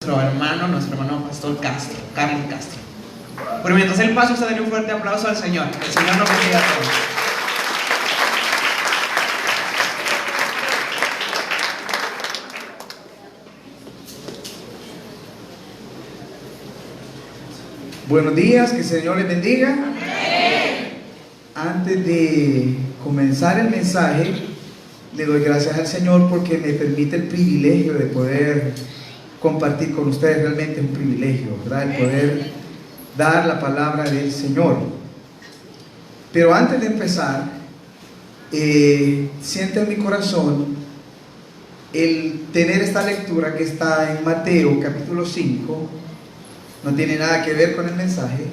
nuestro hermano Pastor Castro, Carlos Castro. Pero mientras él pasa, usted denle un fuerte aplauso al Señor. Que el Señor nos bendiga a todos. Buenos días, que el Señor les bendiga. Amén. Antes de comenzar el mensaje, le doy gracias al Señor porque me permite el privilegio de poder compartir con ustedes. Realmente es un privilegio, ¿verdad? El poder dar la palabra del Señor. Pero antes de empezar, siento en mi corazón el tener esta lectura que está en Mateo capítulo 5. No tiene nada que ver con el mensaje.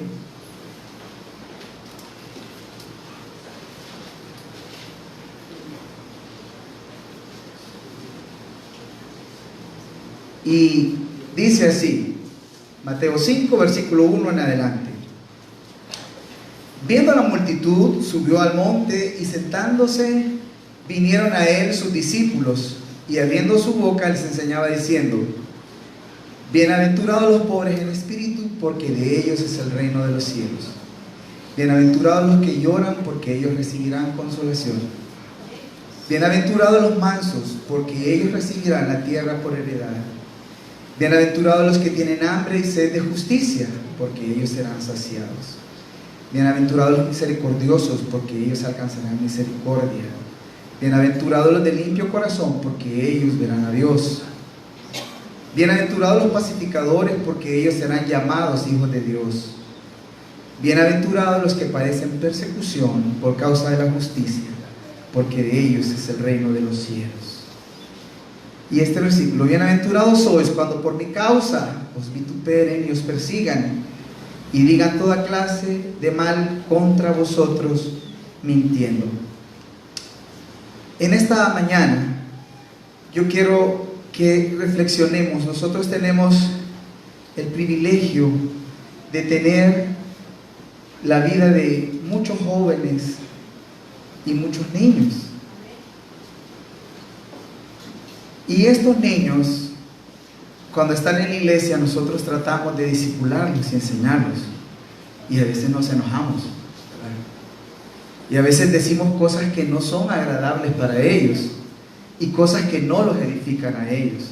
Y dice así, Mateo 5, versículo 1 en adelante. Viendo a la multitud, subió al monte y sentándose, vinieron a él sus discípulos, y abriendo su boca les enseñaba diciendo: Bienaventurados los pobres en espíritu, porque de ellos es el reino de los cielos. Bienaventurados los que lloran, porque ellos recibirán consolación. Bienaventurados los mansos, porque ellos recibirán la tierra por heredad. Bienaventurados los que tienen hambre y sed de justicia, porque ellos serán saciados. Bienaventurados los misericordiosos, porque ellos alcanzarán misericordia. Bienaventurados los de limpio corazón, porque ellos verán a Dios. Bienaventurados los pacificadores, porque ellos serán llamados hijos de Dios. Bienaventurados los que padecen persecución por causa de la justicia, porque de ellos es el reino de los cielos. Y este versículo: bienaventurados sois cuando por mi causa os vituperen y os persigan, y digan toda clase de mal contra vosotros, mintiendo. En esta mañana yo quiero que reflexionemos. Nosotros tenemos el privilegio de tener la vida de muchos jóvenes y muchos niños. Y estos niños, cuando están en la iglesia, nosotros tratamos de discipularlos y enseñarlos, y a veces nos enojamos, y a veces decimos cosas que no son agradables para ellos, y cosas que no los edifican a ellos.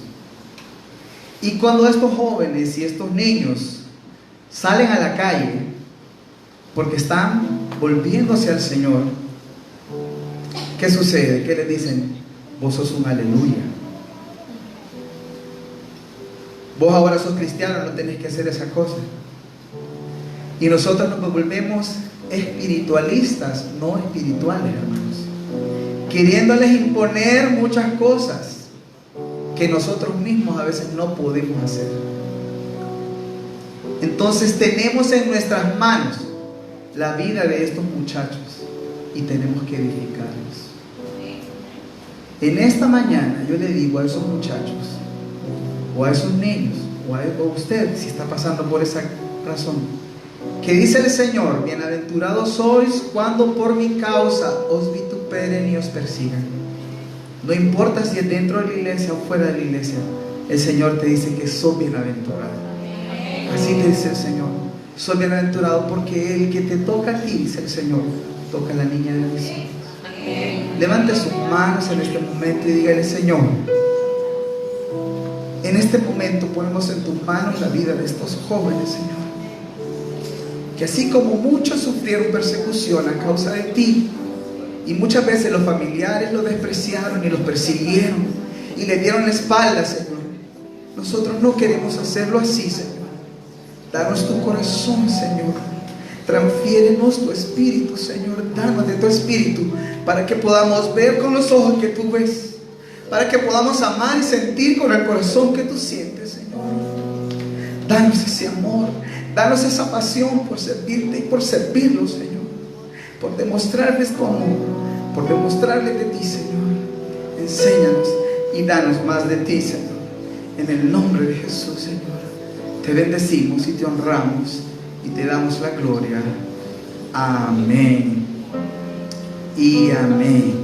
Y cuando estos jóvenes y estos niños salen a la calle porque están volviéndose al Señor, ¿qué sucede? ¿Qué les dicen? Vos sos un aleluya. Vos ahora sos cristiano, no tenés que hacer esa cosa. Y nosotros nos volvemos espiritualistas, no espirituales, hermanos, queriéndoles imponer muchas cosas que nosotros mismos a veces no podemos hacer. Entonces tenemos en nuestras manos la vida de estos muchachos y tenemos que edificarlos. En esta mañana yo le digo a esos muchachos, o a esos niños, o a usted, si está pasando por esa razón, que dice el Señor: bienaventurados sois cuando por mi causa os vituperen y os persigan. No importa si es dentro de la iglesia o fuera de la iglesia, el Señor te dice que sos bienaventurado. Así te dice el Señor: sos bienaventurado, porque el que te toca a ti, dice el Señor, toca a la niña de mis ojos. Levante sus manos en este momento y dígale: Señor, en este momento ponemos en tus manos la vida de estos jóvenes, Señor, que así como muchos sufrieron persecución a causa de ti, y muchas veces los familiares los despreciaron y los persiguieron y le dieron la espalda, Señor, nosotros no queremos hacerlo así, Señor. Danos tu corazón, Señor. Transfiérenos tu espíritu, Señor. Danos de tu espíritu para que podamos ver con los ojos que tú ves, para que podamos amar y sentir con el corazón que tú sientes, Señor. Danos ese amor, danos esa pasión por servirte y por servirlos, Señor, por demostrarles tu amor, por demostrarles de ti, Señor. Enséñanos y danos más de ti, Señor. En el nombre de Jesús, Señor, te bendecimos y te honramos y te damos la gloria. Amén y amén.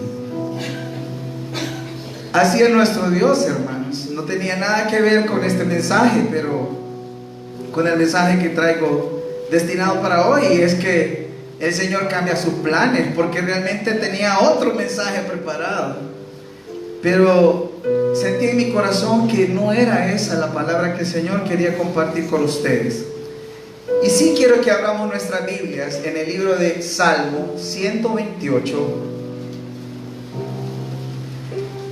Así es nuestro Dios, hermanos. No tenía nada que ver con este mensaje, pero con el mensaje que traigo destinado para hoy, es que el Señor cambia sus planes, porque realmente tenía otro mensaje preparado, pero sentí en mi corazón que no era esa la palabra que el Señor quería compartir con ustedes. Y sí quiero que abramos nuestras Biblias en el libro de Salmo 128.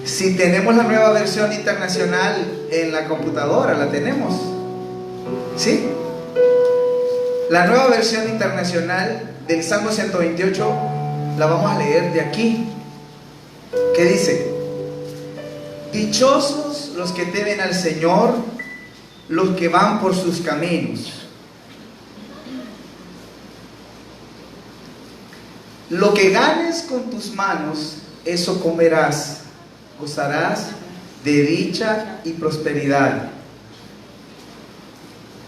Si tenemos la nueva versión internacional en la computadora, ¿la tenemos? ¿Sí? La nueva versión internacional del Salmo 128 la vamos a leer de aquí. ¿Qué dice? Dichosos los que temen al Señor, los que van por sus caminos. Lo que ganes con tus manos, eso comerás. Gozarás de dicha y prosperidad.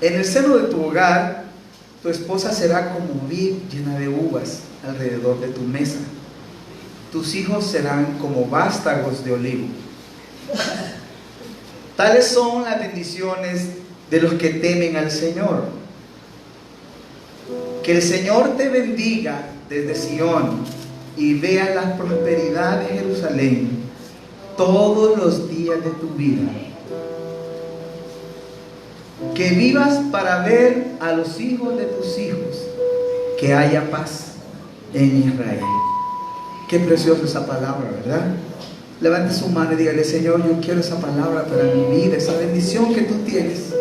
En el seno de tu hogar, tu esposa será como vid llena de uvas alrededor de tu mesa. Tus hijos serán como vástagos de olivo. Tales son las bendiciones de los que temen al Señor. Que el Señor te bendiga desde Sión y vea la prosperidad de Jerusalén todos los días de tu vida. Que vivas para ver a los hijos de tus hijos, que haya paz en Israel. Qué preciosa esa palabra, ¿verdad? Levante su mano y dígale: Señor, yo quiero esa palabra para mi vida, esa bendición que tú tienes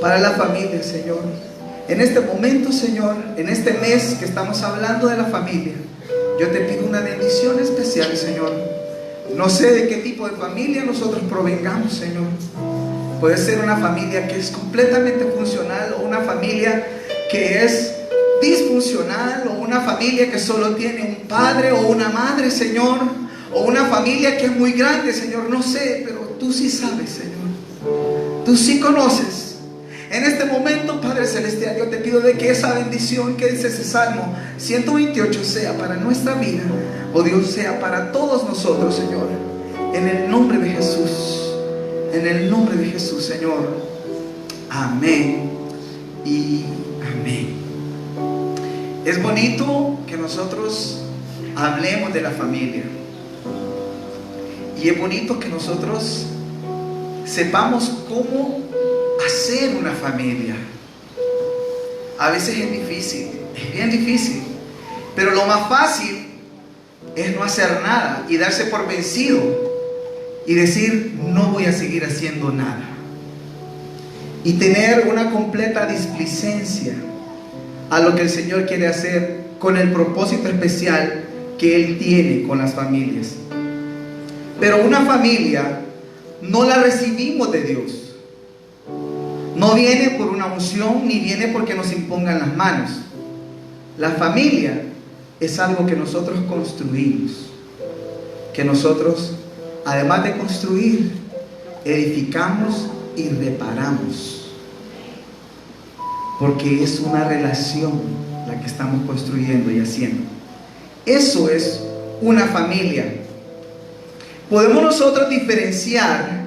para la familia, Señor. En este momento, Señor, en este mes que estamos hablando de la familia, yo te pido una bendición especial, Señor. No sé de qué tipo de familia nosotros provengamos, Señor. Puede ser una familia que es completamente funcional, o una familia que es disfuncional, o una familia que solo tiene un padre o una madre, Señor, o una familia que es muy grande, Señor. No sé, pero tú sí sabes, Señor. Tú sí conoces. En este momento, Padre Celestial, yo te pido de que esa bendición que dice ese Salmo 128 sea para nuestra vida, oh Dios, sea para todos nosotros, Señor. En el nombre de Jesús. En el nombre de Jesús, Señor. Amén y amén. Es bonito que nosotros hablemos de la familia. Y es bonito que nosotros sepamos cómo hacer una familia. A veces es difícil, es bien difícil. Pero lo más fácil es no hacer nada y darse por vencido y decir: no voy a seguir haciendo nada. Y tener una completa displicencia a lo que el Señor quiere hacer, con el propósito especial que Él tiene con las familias. Pero una familia no la recibimos de Dios. No viene por una unción, ni viene porque nos impongan las manos. La familia es algo que nosotros construimos, que nosotros, además de construir, edificamos y reparamos, porque es una relación la que estamos construyendo y haciendo. Eso es una familia. Podemos nosotros diferenciar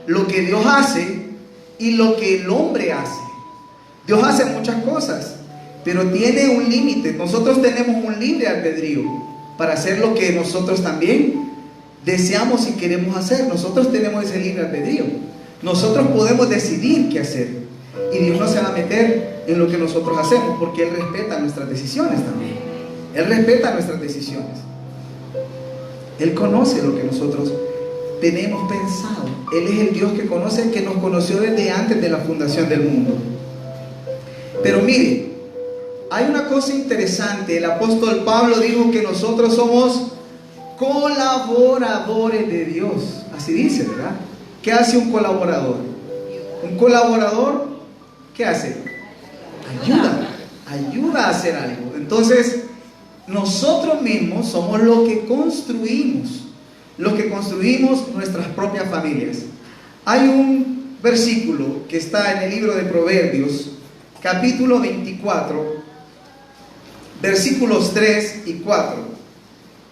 lo que Dios hace y lo que el hombre hace. Dios hace muchas cosas, pero tiene un límite. Nosotros tenemos un libre albedrío para hacer lo que nosotros también deseamos y queremos hacer. Nosotros tenemos ese libre albedrío. Nosotros podemos decidir qué hacer, y Dios no se va a meter en lo que nosotros hacemos, porque Él respeta nuestras decisiones también. Él respeta nuestras decisiones. Él conoce lo que nosotros tenemos pensado. Él es el Dios que conoce, que nos conoció desde antes de la fundación del mundo. Pero mire, hay una cosa interesante. El apóstol Pablo dijo que nosotros somos colaboradores de Dios. Así dice, ¿verdad? ¿Qué hace un colaborador? Un colaborador, ¿qué hace? Ayuda a hacer algo. Entonces, nosotros mismos somos los que construimos nuestras propias familias. Hay un versículo que está en el libro de Proverbios, capítulo 24, versículos 3 y 4.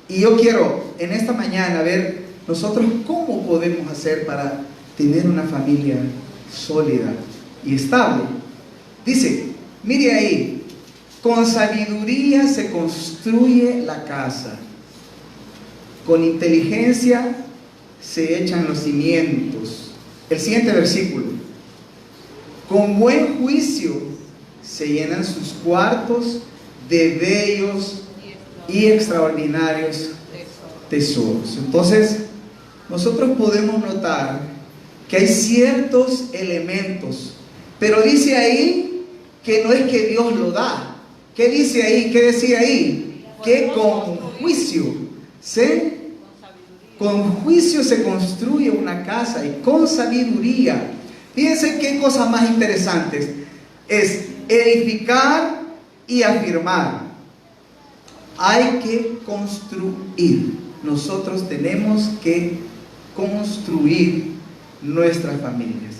Y yo quiero en esta mañana ver nosotros cómo podemos hacer para tener una familia sólida y estable. Dice, mire ahí, con sabiduría se construye la casa, con inteligencia se echan los cimientos. El siguiente versículo, con buen juicio se llenan sus cuartos de bellos y extraordinarios tesoros. Entonces, nosotros podemos notar que hay ciertos elementos, pero dice ahí que no es que Dios lo da. ¿Qué dice ahí? ¿Qué decía ahí? Que con juicio se construye una casa, y con sabiduría. Fíjense qué cosas más interesantes. Es edificar y afirmar. Hay que construir. Nosotros tenemos que construir nuestras familias.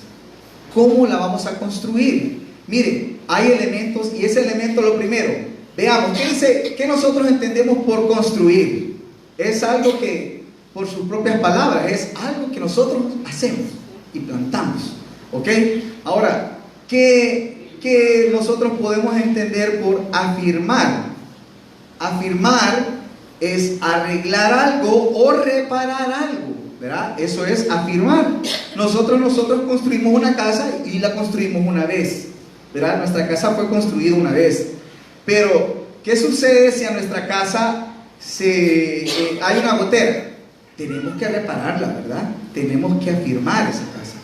¿Cómo la vamos a construir? Mire, hay elementos, y ese elemento, lo primero, veamos, ¿qué nosotros entendemos por construir? Es algo que, por sus propias palabras, es algo que nosotros hacemos y plantamos, ¿ok? Ahora, ¿qué nosotros podemos entender por afirmar? Afirmar es arreglar algo o reparar algo, ¿verdad? Eso es afirmar. Nosotros construimos una casa y la construimos una vez, ¿verdad? Nuestra casa fue construida una vez. Pero, ¿qué sucede si a nuestra casa hay una gotera? Tenemos que repararla, ¿verdad? Tenemos que afirmar esa casa.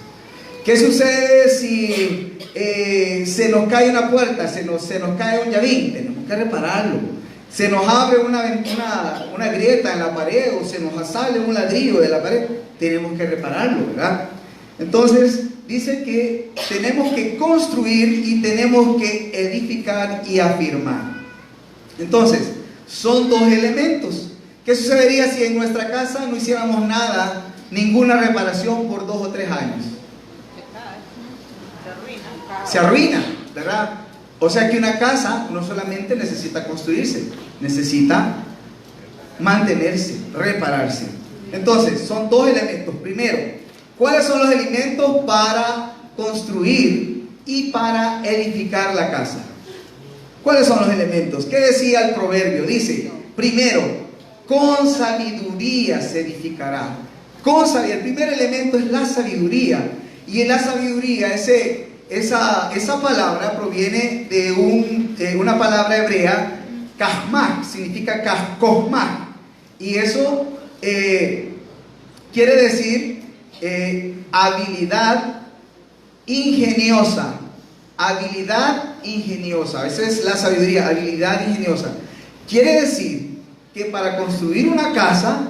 ¿Qué sucede si se nos cae una puerta, se nos cae un llavín? Tenemos que repararlo. Se nos abre una grieta en la pared, o se nos sale un ladrillo de la pared, tenemos que repararlo, ¿verdad? Entonces, dice que tenemos que construir y tenemos que edificar y afirmar. Entonces, son dos elementos. ¿Qué sucedería si en nuestra casa no hiciéramos nada, ninguna reparación por 2 o 3 años? Se arruina, ¿verdad? O sea que una casa no solamente necesita construirse, necesita mantenerse, repararse. Entonces, son dos elementos. Primero, ¿cuáles son los elementos para construir y para edificar la casa? ¿Cuáles son los elementos? ¿Qué decía el proverbio? Dice, primero, con sabiduría se edificará. El primer elemento es la sabiduría. Y en la sabiduría, esa palabra proviene de una palabra hebrea, kashmah, significa kosmah. Y eso quiere decir habilidad ingeniosa. Habilidad ingeniosa. Esa es la sabiduría, habilidad ingeniosa. Quiere decir que para construir una casa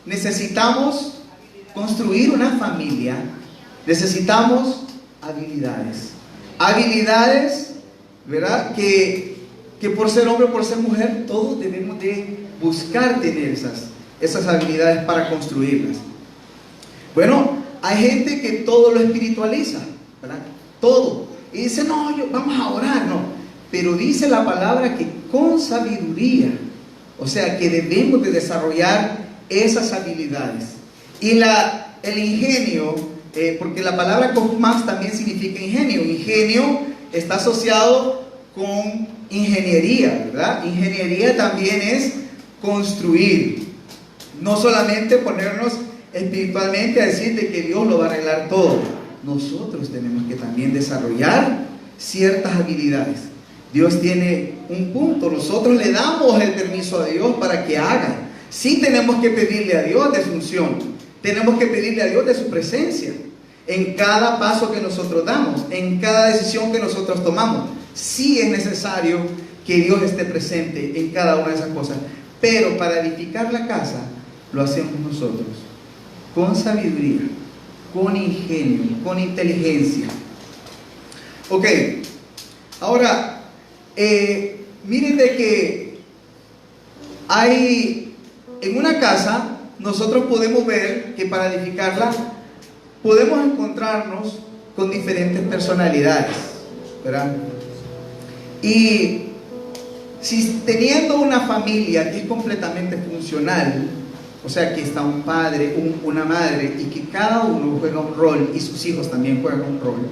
necesitamos construir una familia, necesitamos habilidades. Habilidades, ¿verdad? Que por ser hombre o por ser mujer, todos debemos de buscar tener esas habilidades para construirlas. Bueno, hay gente que todo lo espiritualiza, ¿verdad? Todo. Y dice, no, vamos a orar, no. Pero dice la palabra que con sabiduría, o sea, que debemos de desarrollar esas habilidades. Y el ingenio, porque la palabra kosmah también significa ingenio. Ingenio está asociado con ingeniería, ¿verdad? Ingeniería también es construir. No solamente ponernos espiritualmente a decir de que Dios lo va a arreglar todo. Nosotros tenemos que también desarrollar ciertas habilidades. Dios tiene un punto, nosotros le damos el permiso a Dios para que haga. Sí tenemos que pedirle a Dios de su unción, tenemos que pedirle a Dios de su presencia en cada paso que nosotros damos, en cada decisión que nosotros tomamos. Sí es necesario que Dios esté presente en cada una de esas cosas, pero para edificar la casa lo hacemos nosotros con sabiduría, con ingenio, con inteligencia. Ok, ahora miren de que hay en una casa, nosotros podemos ver que para edificarla podemos encontrarnos con diferentes personalidades, ¿verdad? Y si teniendo una familia que es completamente funcional, o sea que está un padre, una madre, y que cada uno juega un rol y sus hijos también juegan un rol,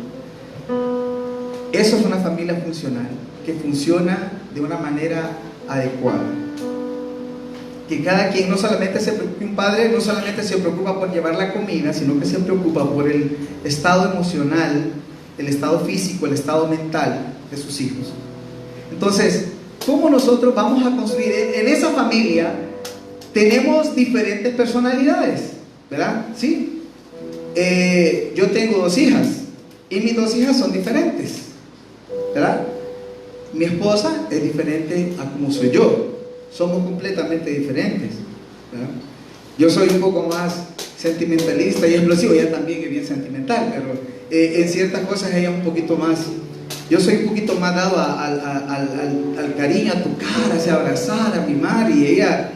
eso es una familia funcional, que funciona de una manera adecuada. Que cada quien no solamente un padre no solamente se preocupa por llevar la comida, sino que se preocupa por el estado emocional, el estado físico, el estado mental de sus hijos. Entonces, ¿cómo nosotros vamos a construir? En esa familia tenemos diferentes personalidades, ¿verdad? ¿Sí? Yo tengo 2 hijas y mis 2 hijas son diferentes, ¿verdad? Mi esposa es diferente a como soy yo. Somos completamente diferentes, ¿verdad? Yo soy un poco más sentimentalista y explosivo. Ella también es bien sentimental, pero en ciertas cosas ella es un poquito más. Yo soy un poquito más dado al cariño, a tocar, a abrazar, a mimar, y ella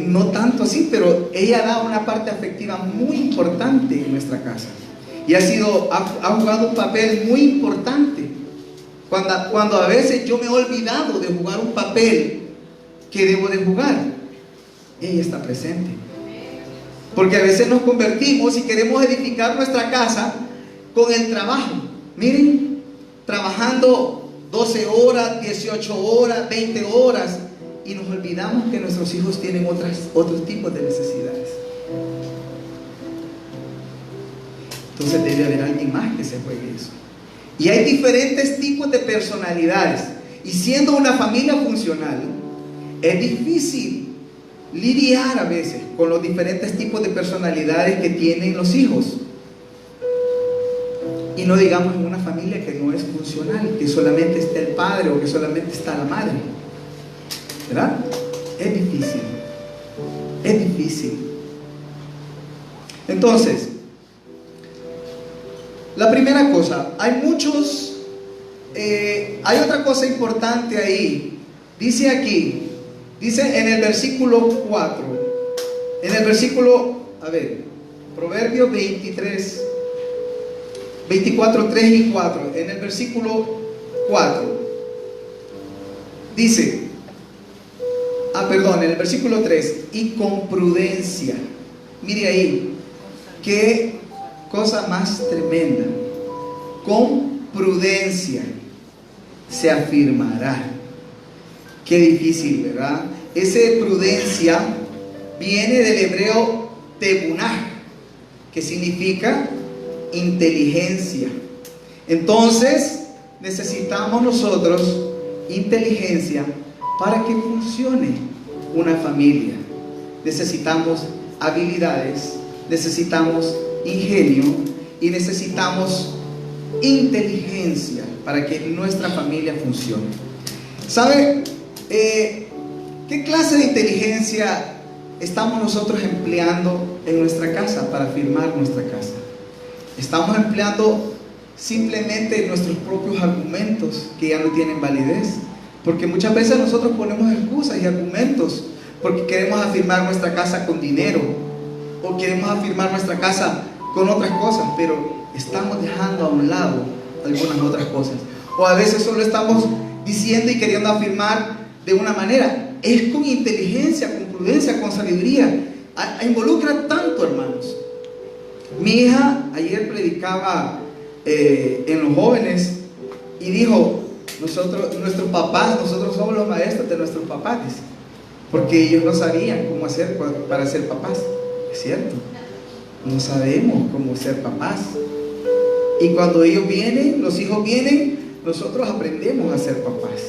no tanto así, pero ella da una parte afectiva muy importante en nuestra casa y ha jugado un papel muy importante. Cuando a veces yo me he olvidado de jugar un papel que debo de jugar, ella está presente. Porque a veces nos convertimos y queremos edificar nuestra casa con el trabajo. Miren, trabajando 12 horas, 18 horas, 20 horas, y nos olvidamos que nuestros hijos tienen otros tipos de necesidades. Entonces debe haber alguien más que se juegue eso. Y hay diferentes tipos de personalidades, y siendo una familia funcional, es difícil lidiar a veces con los diferentes tipos de personalidades que tienen los hijos. Y no digamos en una familia que no es funcional, que solamente está el padre o que solamente está la madre, ¿verdad? Es difícil. Es difícil. Entonces, la primera cosa, hay otra cosa importante ahí. Dice aquí, dice en el versículo 4, Proverbios 24, 3 y 4, en el versículo 4, dice, en el versículo 3, y con prudencia, mire ahí, qué cosa más tremenda, con prudencia se afirmará. Qué difícil, ¿verdad? Ese prudencia viene del hebreo tebunah, que significa inteligencia. Entonces necesitamos nosotros inteligencia para que funcione una familia. Necesitamos habilidades, necesitamos ingenio y necesitamos inteligencia para que nuestra familia funcione. ¿Sabe qué clase de inteligencia estamos nosotros empleando en nuestra casa para firmar nuestra casa? Estamos empleando simplemente nuestros propios argumentos que ya no tienen validez, porque muchas veces nosotros ponemos excusas y argumentos porque queremos afirmar nuestra casa con dinero o queremos afirmar nuestra casa con otras cosas, pero estamos dejando a un lado algunas otras cosas, o a veces solo estamos diciendo y queriendo afirmar de una manera. Es con inteligencia, con prudencia, con sabiduría. Involucra tanto, hermanos. Mi hija ayer predicaba en los jóvenes y dijo, nuestros papás, nosotros somos los maestros de nuestros papás, dice, porque ellos no sabían cómo hacer para ser papás. Es cierto, no sabemos cómo ser papás, y cuando ellos vienen, los hijos vienen, nosotros aprendemos a ser papás,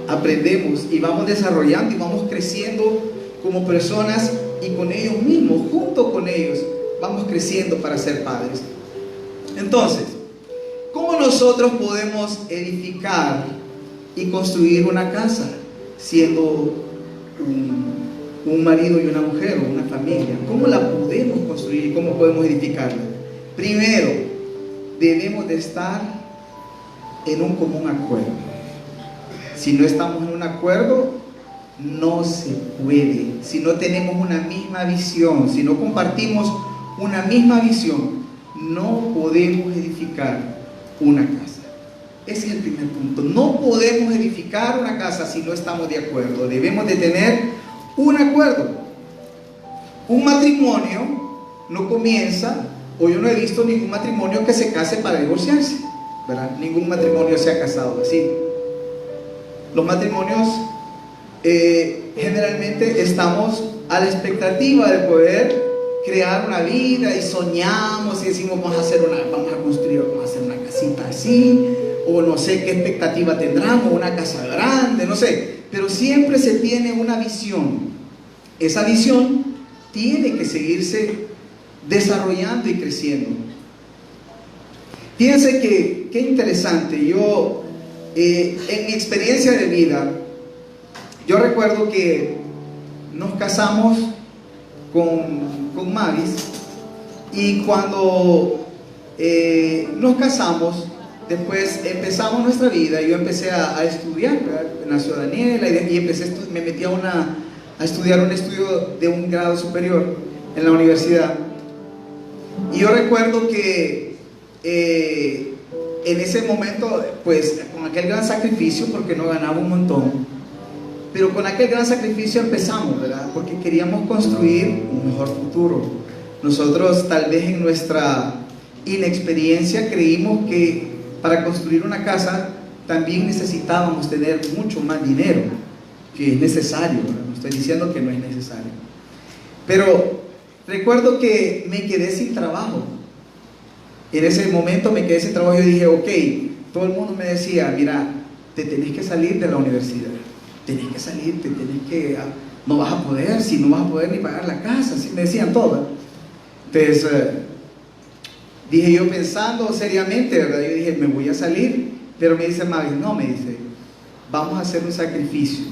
aprendemos y vamos desarrollando y vamos creciendo como personas, y con ellos mismos, junto con ellos, vamos creciendo para ser padres. Entonces, ¿cómo nosotros podemos edificar y construir una casa siendo un marido y una mujer o una familia? ¿Cómo la podemos construir y cómo podemos edificarla? Primero, debemos de estar en un común acuerdo. Si no estamos en un acuerdo, no se puede. Si no tenemos una misma visión, si no compartimos una misma visión, no podemos edificar una casa. Ese es el primer punto. No podemos edificar una casa si no estamos de acuerdo. Debemos de tener un acuerdo. un matrimonio no comienza, o yo no he visto ningún matrimonio que se case para divorciarse, ¿verdad? Ningún matrimonio se ha casado así. Los matrimonios generalmente estamos a la expectativa de poder crear una vida y soñamos y decimos vamos a hacer vamos a construir, vamos a hacer una casita así, o no sé qué expectativa tendremos, una casa grande, no sé, pero siempre se tiene una visión. Esa visión tiene que seguirse desarrollando y creciendo. Fíjense que qué interesante. Yo en mi experiencia de vida, yo recuerdo que nos casamos con Mavis, y cuando nos casamos, después empezamos nuestra vida. Yo empecé a estudiar, ¿verdad? Nació Daniela y empecé me metí a estudiar un estudio de un grado superior en la universidad. Y yo recuerdo que en ese momento, pues con aquel gran sacrificio, porque no ganaba un montón, pero con aquel gran sacrificio empezamos, ¿verdad? Porque queríamos construir un mejor futuro. Nosotros, tal vez en nuestra inexperiencia, creímos que para construir una casa también necesitábamos tener mucho más dinero, que es necesario, ¿verdad? No estoy diciendo que no es necesario, pero recuerdo que me quedé sin trabajo. En ese momento me quedé sin trabajo. Yo dije, ok, todo el mundo me decía, mira, te tenés que salir de la universidad, tenés que salir, no vas a poder, si no vas a poder ni pagar la casa, así me decían todo. Entonces dije yo, pensando seriamente, ¿verdad? Yo dije, me voy a salir, pero me dice Mavis, no, me dice, vamos a hacer un sacrificio.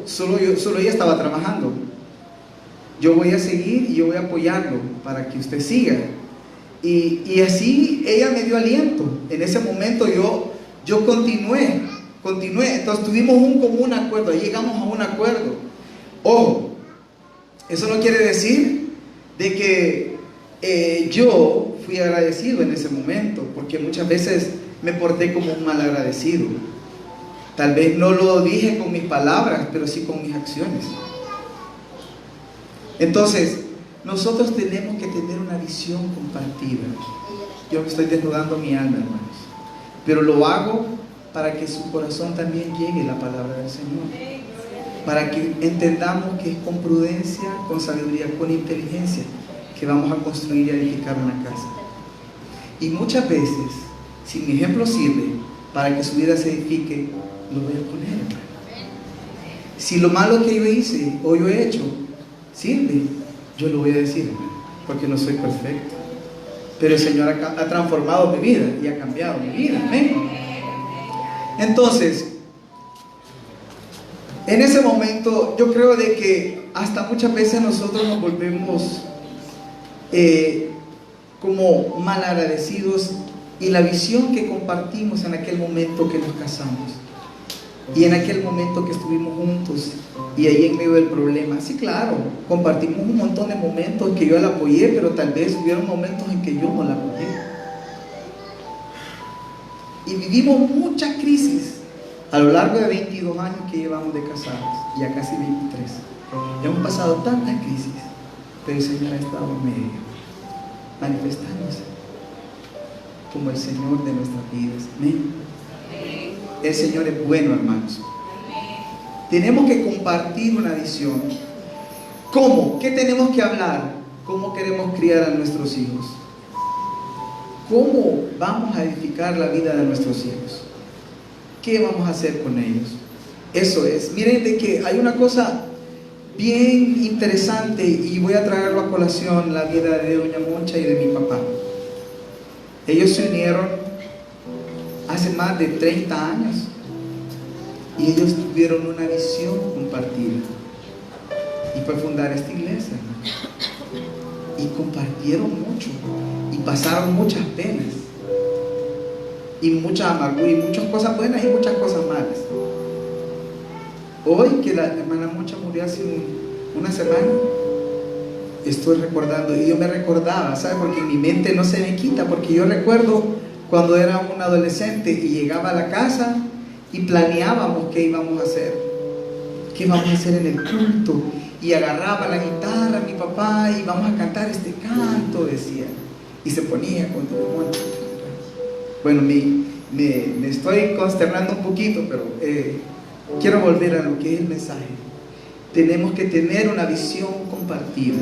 Solo ella estaba trabajando. Yo voy a seguir y yo voy a apoyarlo para que usted siga. Y así ella me dio aliento. En ese momento yo continué. Entonces tuvimos un común acuerdo, llegamos a un acuerdo. Ojo, eso no quiere decir de que yo fui agradecido en ese momento, porque muchas veces me porté como un mal agradecido. Tal vez no lo dije con mis palabras, pero sí con mis acciones. Entonces, nosotros tenemos que tener una visión compartida. Yo me estoy desnudando mi alma, hermanos, pero lo hago para que su corazón también llegue la palabra del Señor, para que entendamos que es con prudencia, con sabiduría, con inteligencia que vamos a construir y edificar una casa. Y muchas veces, si mi ejemplo sirve para que su vida se edifique, lo voy a poner, hermano. Si lo malo que yo hice o yo he hecho sirve, yo lo voy a decir, hermano, porque no soy perfecto, pero el Señor ha transformado mi vida y ha cambiado mi vida. Amén. Entonces, en ese momento yo creo de que hasta muchas veces nosotros nos volvemos como malagradecidos, y la visión que compartimos en aquel momento que nos casamos y en aquel momento que estuvimos juntos y ahí en medio del problema, sí, claro, compartimos un montón de momentos que yo la apoyé, pero tal vez hubieron momentos en que yo no la apoyé, y vivimos muchas crisis a lo largo de 22 años que llevamos de casados, ya casi 23. Hemos pasado tantas crisis, pero el Señor ha estado en medio, manifestándose como el Señor de nuestras vidas. Amén. El Señor es bueno, hermanos. Tenemos que compartir una visión. ¿Cómo? ¿Qué tenemos que hablar? ¿Cómo queremos criar a nuestros hijos? ¿Cómo vamos a edificar la vida de nuestros hijos? ¿Qué vamos a hacer con ellos? Eso es. Miren de que hay una cosa bien interesante, y voy a traerlo a colación, la vida de doña Moncha y de mi papá. Ellos se unieron hace más de 30 años y ellos tuvieron una visión compartida, y fue fundar esta iglesia, y compartieron mucho y pasaron muchas penas y mucha amargura y muchas cosas buenas y muchas cosas malas. Hoy que la hermana Moncha murió hace una semana, estoy recordando, y yo me recordaba, ¿sabe? Porque en mi mente no se me quita, porque yo recuerdo cuando era un adolescente y llegaba a la casa y planeábamos qué íbamos a hacer en el culto, y agarraba la guitarra mi papá y vamos a cantar este canto, decía, y se ponía con todo. Bueno, me estoy consternando un poquito, pero quiero volver a lo que es el mensaje. Tenemos que tener una visión compartida.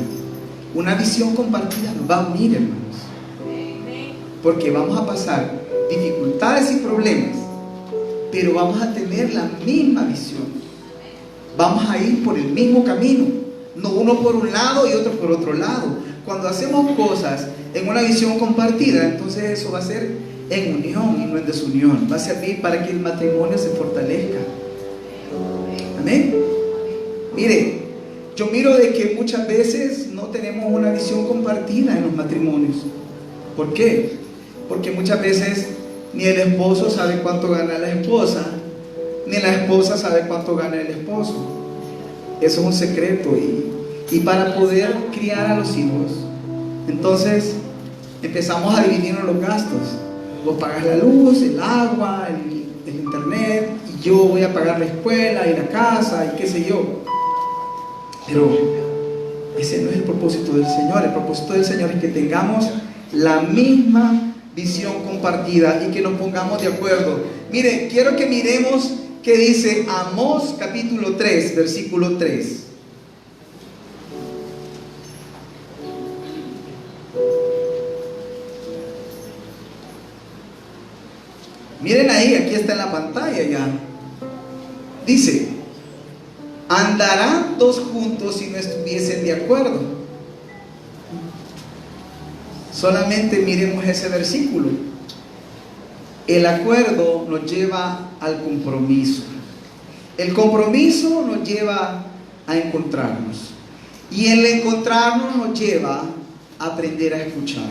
Una visión compartida nos va a unir, hermanos, porque vamos a pasar dificultades y problemas, pero vamos a tener la misma visión. Vamos a ir por el mismo camino, no uno por un lado y otro por otro lado. Cuando hacemos cosas en una visión compartida, entonces eso va a ser en unión y no en desunión. Va a servir para que el matrimonio se fortalezca. Amén. Mire, yo miro de que muchas veces no tenemos una visión compartida en los matrimonios. ¿Por qué? Porque muchas veces ni el esposo sabe cuánto gana la esposa, ni la esposa sabe cuánto gana el esposo. Eso es un secreto. Y para poder criar a los hijos, entonces empezamos a dividirnos los gastos. Vos pagas la luz, el agua, el internet, y yo voy a pagar la escuela y la casa y qué sé yo. Pero ese no es el propósito del Señor. El propósito del Señor es que tengamos la misma visión compartida y que nos pongamos de acuerdo. Mire, quiero que miremos qué dice Amós capítulo 3, versículo 3. Miren ahí, aquí está en la pantalla ya. Dice: ¿andarán dos juntos si no estuviesen de acuerdo? Solamente miremos ese versículo. El acuerdo nos lleva al compromiso. El compromiso nos lleva a encontrarnos. Y el encontrarnos nos lleva a aprender a escuchar.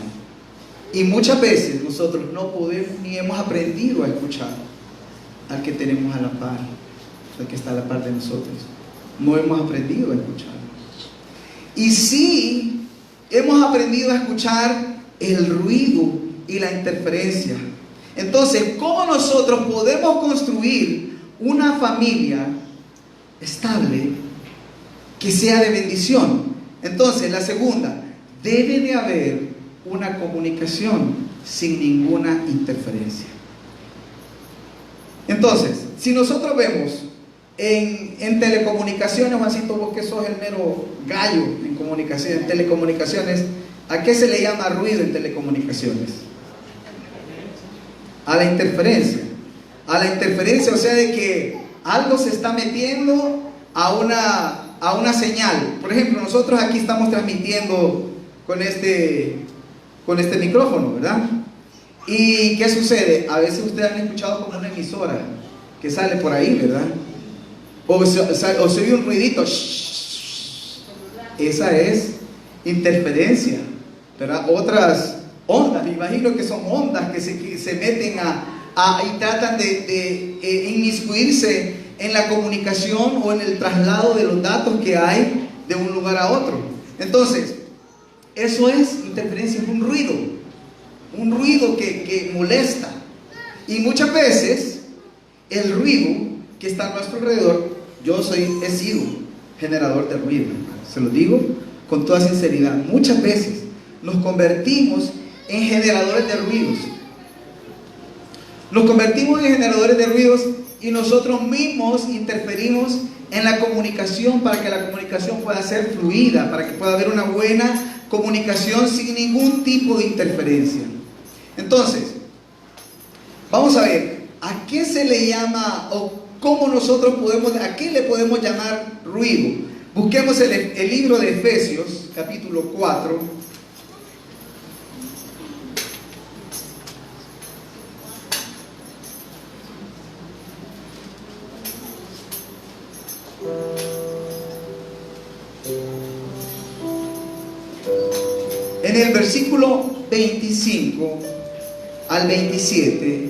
Y muchas veces nosotros no podemos ni hemos aprendido a escuchar al que tenemos a la par, al que está a la par de nosotros. No hemos aprendido a escuchar. Y sí hemos aprendido a escuchar el ruido y la interferencia. Entonces, ¿cómo nosotros podemos construir una familia estable que sea de bendición? Entonces, la segunda, debe de haber una comunicación sin ninguna interferencia. Entonces, si nosotros vemos en telecomunicaciones, Juancito, vos que sos el mero gallo en comunicación, en telecomunicaciones, ¿a qué se le llama ruido en telecomunicaciones? A la interferencia. A la interferencia, o sea, de que algo se está metiendo a una señal. Por ejemplo, nosotros aquí estamos transmitiendo con este micrófono, ¿verdad? ¿Y qué sucede? A veces ustedes han escuchado como una emisora que sale por ahí, ¿verdad? O se oye un ruidito. Esa es interferencia, ¿verdad? Otras ondas, me imagino que son ondas que se meten y tratan de inmiscuirse en la comunicación o en el traslado de los datos que hay de un lugar a otro. Entonces, eso es interferencia, es un ruido que molesta. Y muchas veces el ruido que está a nuestro alrededor, he sido generador de ruido, se lo digo con toda sinceridad. Muchas veces nos convertimos en generadores de ruidos. Nos convertimos en generadores de ruidos y nosotros mismos interferimos en la comunicación para que la comunicación pueda ser fluida, para que pueda haber una buena comunicación sin ningún tipo de interferencia. Entonces, vamos a ver, ¿a qué se le llama o cómo nosotros a qué le podemos llamar ruido? Busquemos el libro de Efesios, capítulo 4. En el versículo 25 al 27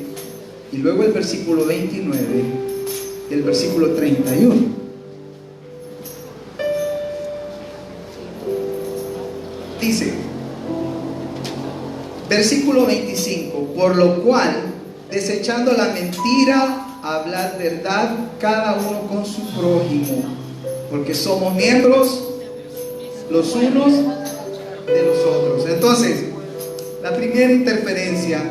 y luego el versículo 29 y el versículo 31. Dice, versículo 25: por lo cual, desechando la mentira, hablad verdad cada uno con su prójimo, porque somos miembros los unos de los otros. Entonces, la primera interferencia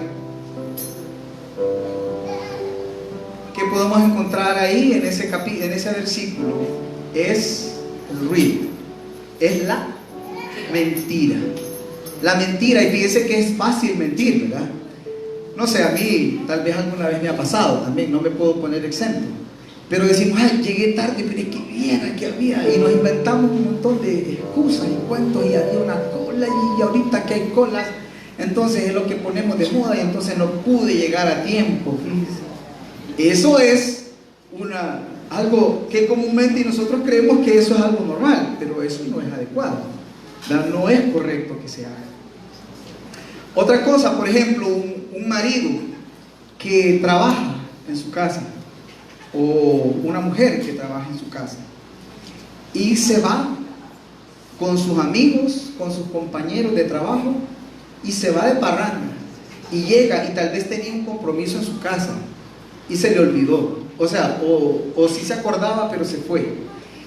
que podemos encontrar ahí en ese versículo es el ruido, es la mentira. La mentira, y fíjese que es fácil mentir, ¿verdad? No sé, a mí tal vez alguna vez me ha pasado también, no me puedo poner exento. Pero decimos, ay, llegué tarde, pero es que viera que había, y nos inventamos un montón de excusas y cuentos, y había una cola, y ahorita que hay colas, entonces es lo que ponemos de moda, y entonces no pude llegar a tiempo, fíjense. Eso es algo que comúnmente nosotros creemos que eso es algo normal, pero eso no es adecuado, ¿verdad? No es correcto que se haga. Otra cosa, por ejemplo, un marido que trabaja en su casa, o una mujer que trabaja en su casa y se va con sus amigos, con sus compañeros de trabajo, y se va de parranda y llega y tal vez tenía un compromiso en su casa y se le olvidó, o sea, o sí se acordaba pero se fue,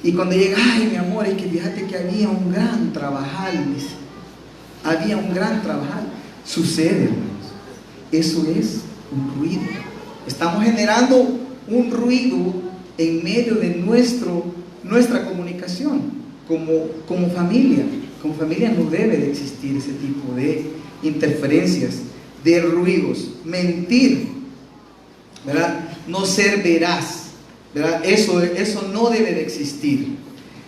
y cuando llega, ay mi amor, es que fíjate que había un gran trabajal, dice, había un gran trabajal. Sucede, hermanos, eso es un ruido. Estamos generando un ruido en medio de nuestra comunicación como familia. Como familia no debe de existir ese tipo de interferencias, de ruidos. Mentir, ¿verdad? No ser veraz, ¿verdad? Eso no debe de existir.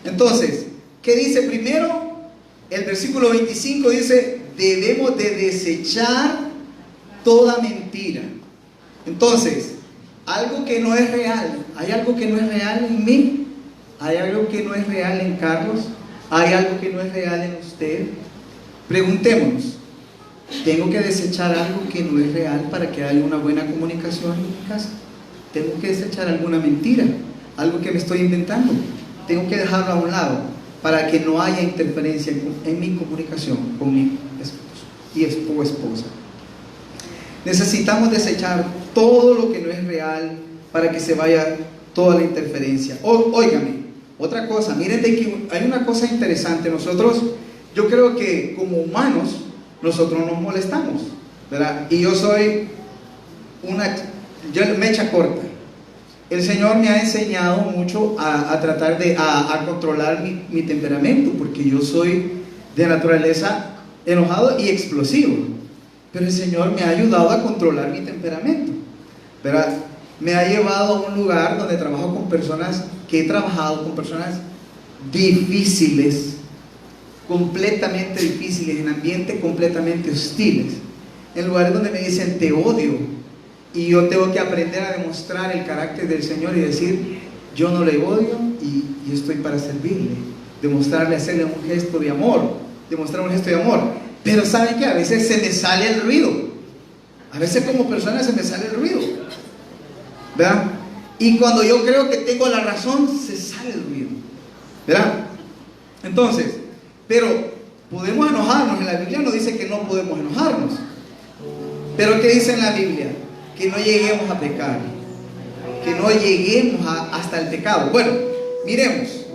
Entonces, ¿qué dice primero? El versículo 25 dice, debemos de desechar toda mentira. Entonces, algo que no es real, ¿hay algo que no es real en mí? ¿Hay algo que no es real en Carlos? ¿Hay algo que no es real en usted? Preguntémonos, ¿tengo que desechar algo que no es real para que haya una buena comunicación en mi casa? ¿Tengo que desechar alguna mentira? ¿Algo que me estoy inventando? ¿Tengo que dejarlo a un lado para que no haya interferencia en mi comunicación con mi esposo o esposa? Necesitamos desechar todo lo que no es real para que se vaya toda la interferencia. Óigame, otra cosa, miren de que hay una cosa interesante. Yo creo que como humanos, nosotros nos molestamos, ¿verdad? Y yo soy mecha corta. El Señor me ha enseñado mucho a tratar de controlar mi temperamento, porque yo soy de naturaleza enojado y explosivo. Pero el Señor me ha ayudado a controlar mi temperamento, ¿verdad? Me ha llevado a un lugar donde trabajo con personas, que he trabajado con personas difíciles, completamente difíciles, en ambientes completamente hostiles, en lugares donde me dicen te odio, y yo tengo que aprender a demostrar el carácter del Señor y decir, yo no le odio y estoy para servirle, hacerle un gesto de amor, demostrar un gesto de amor. Pero ¿saben qué? A veces se me sale el ruido. A veces como persona se me sale el ruido, ¿verdad? Y cuando yo creo que tengo la razón, se sale el ruido, ¿verdad? Entonces, pero podemos enojarnos. En la Biblia no dice que no podemos enojarnos. Pero ¿qué dice en la Biblia? Que no lleguemos a pecar, que no lleguemos hasta el pecado. Bueno,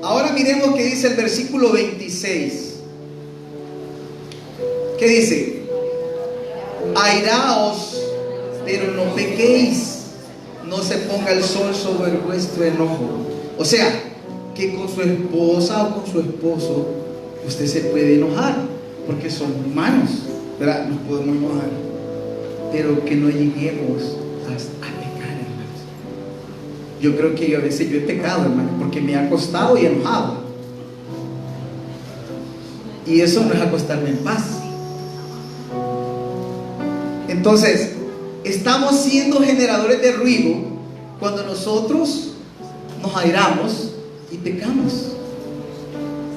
ahora miremos qué dice el versículo 26. ¿Qué dice? Airaos, pero no pequéis, no se ponga el sol sobre vuestro enojo. O sea, que con su esposa o con su esposo usted se puede enojar, porque son humanos, ¿verdad? Nos podemos enojar, pero que no lleguemos a pecar, hermanos. Yo creo que a veces yo he pecado, hermanos, porque me ha acostado y enojado, y eso no es acostarme en paz. Entonces, estamos siendo generadores de ruido cuando nosotros nos airamos y pecamos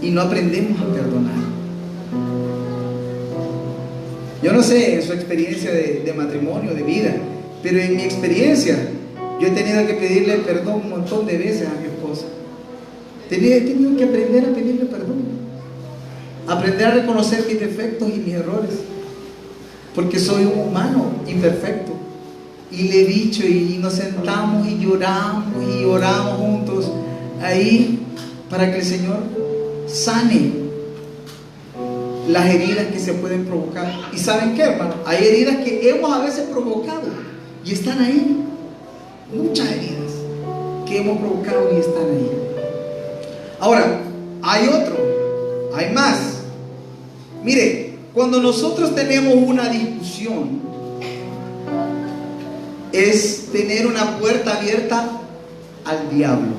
y no aprendemos a perdonar. Yo no sé en su experiencia de matrimonio, de vida, pero en mi experiencia yo he tenido que pedirle perdón un montón de veces a mi esposa. He tenido que aprender a pedirle perdón, aprender a reconocer mis defectos y mis errores, porque soy un humano imperfecto. Y le he dicho, y nos sentamos y lloramos y oramos juntos ahí para que el Señor sane las heridas que se pueden provocar. ¿Y saben qué, hermano? Hay heridas que hemos a veces provocado y están ahí. Muchas heridas que hemos provocado y están ahí. Ahora, hay más. Mire, cuando nosotros tenemos una discusión, es tener una puerta abierta al diablo.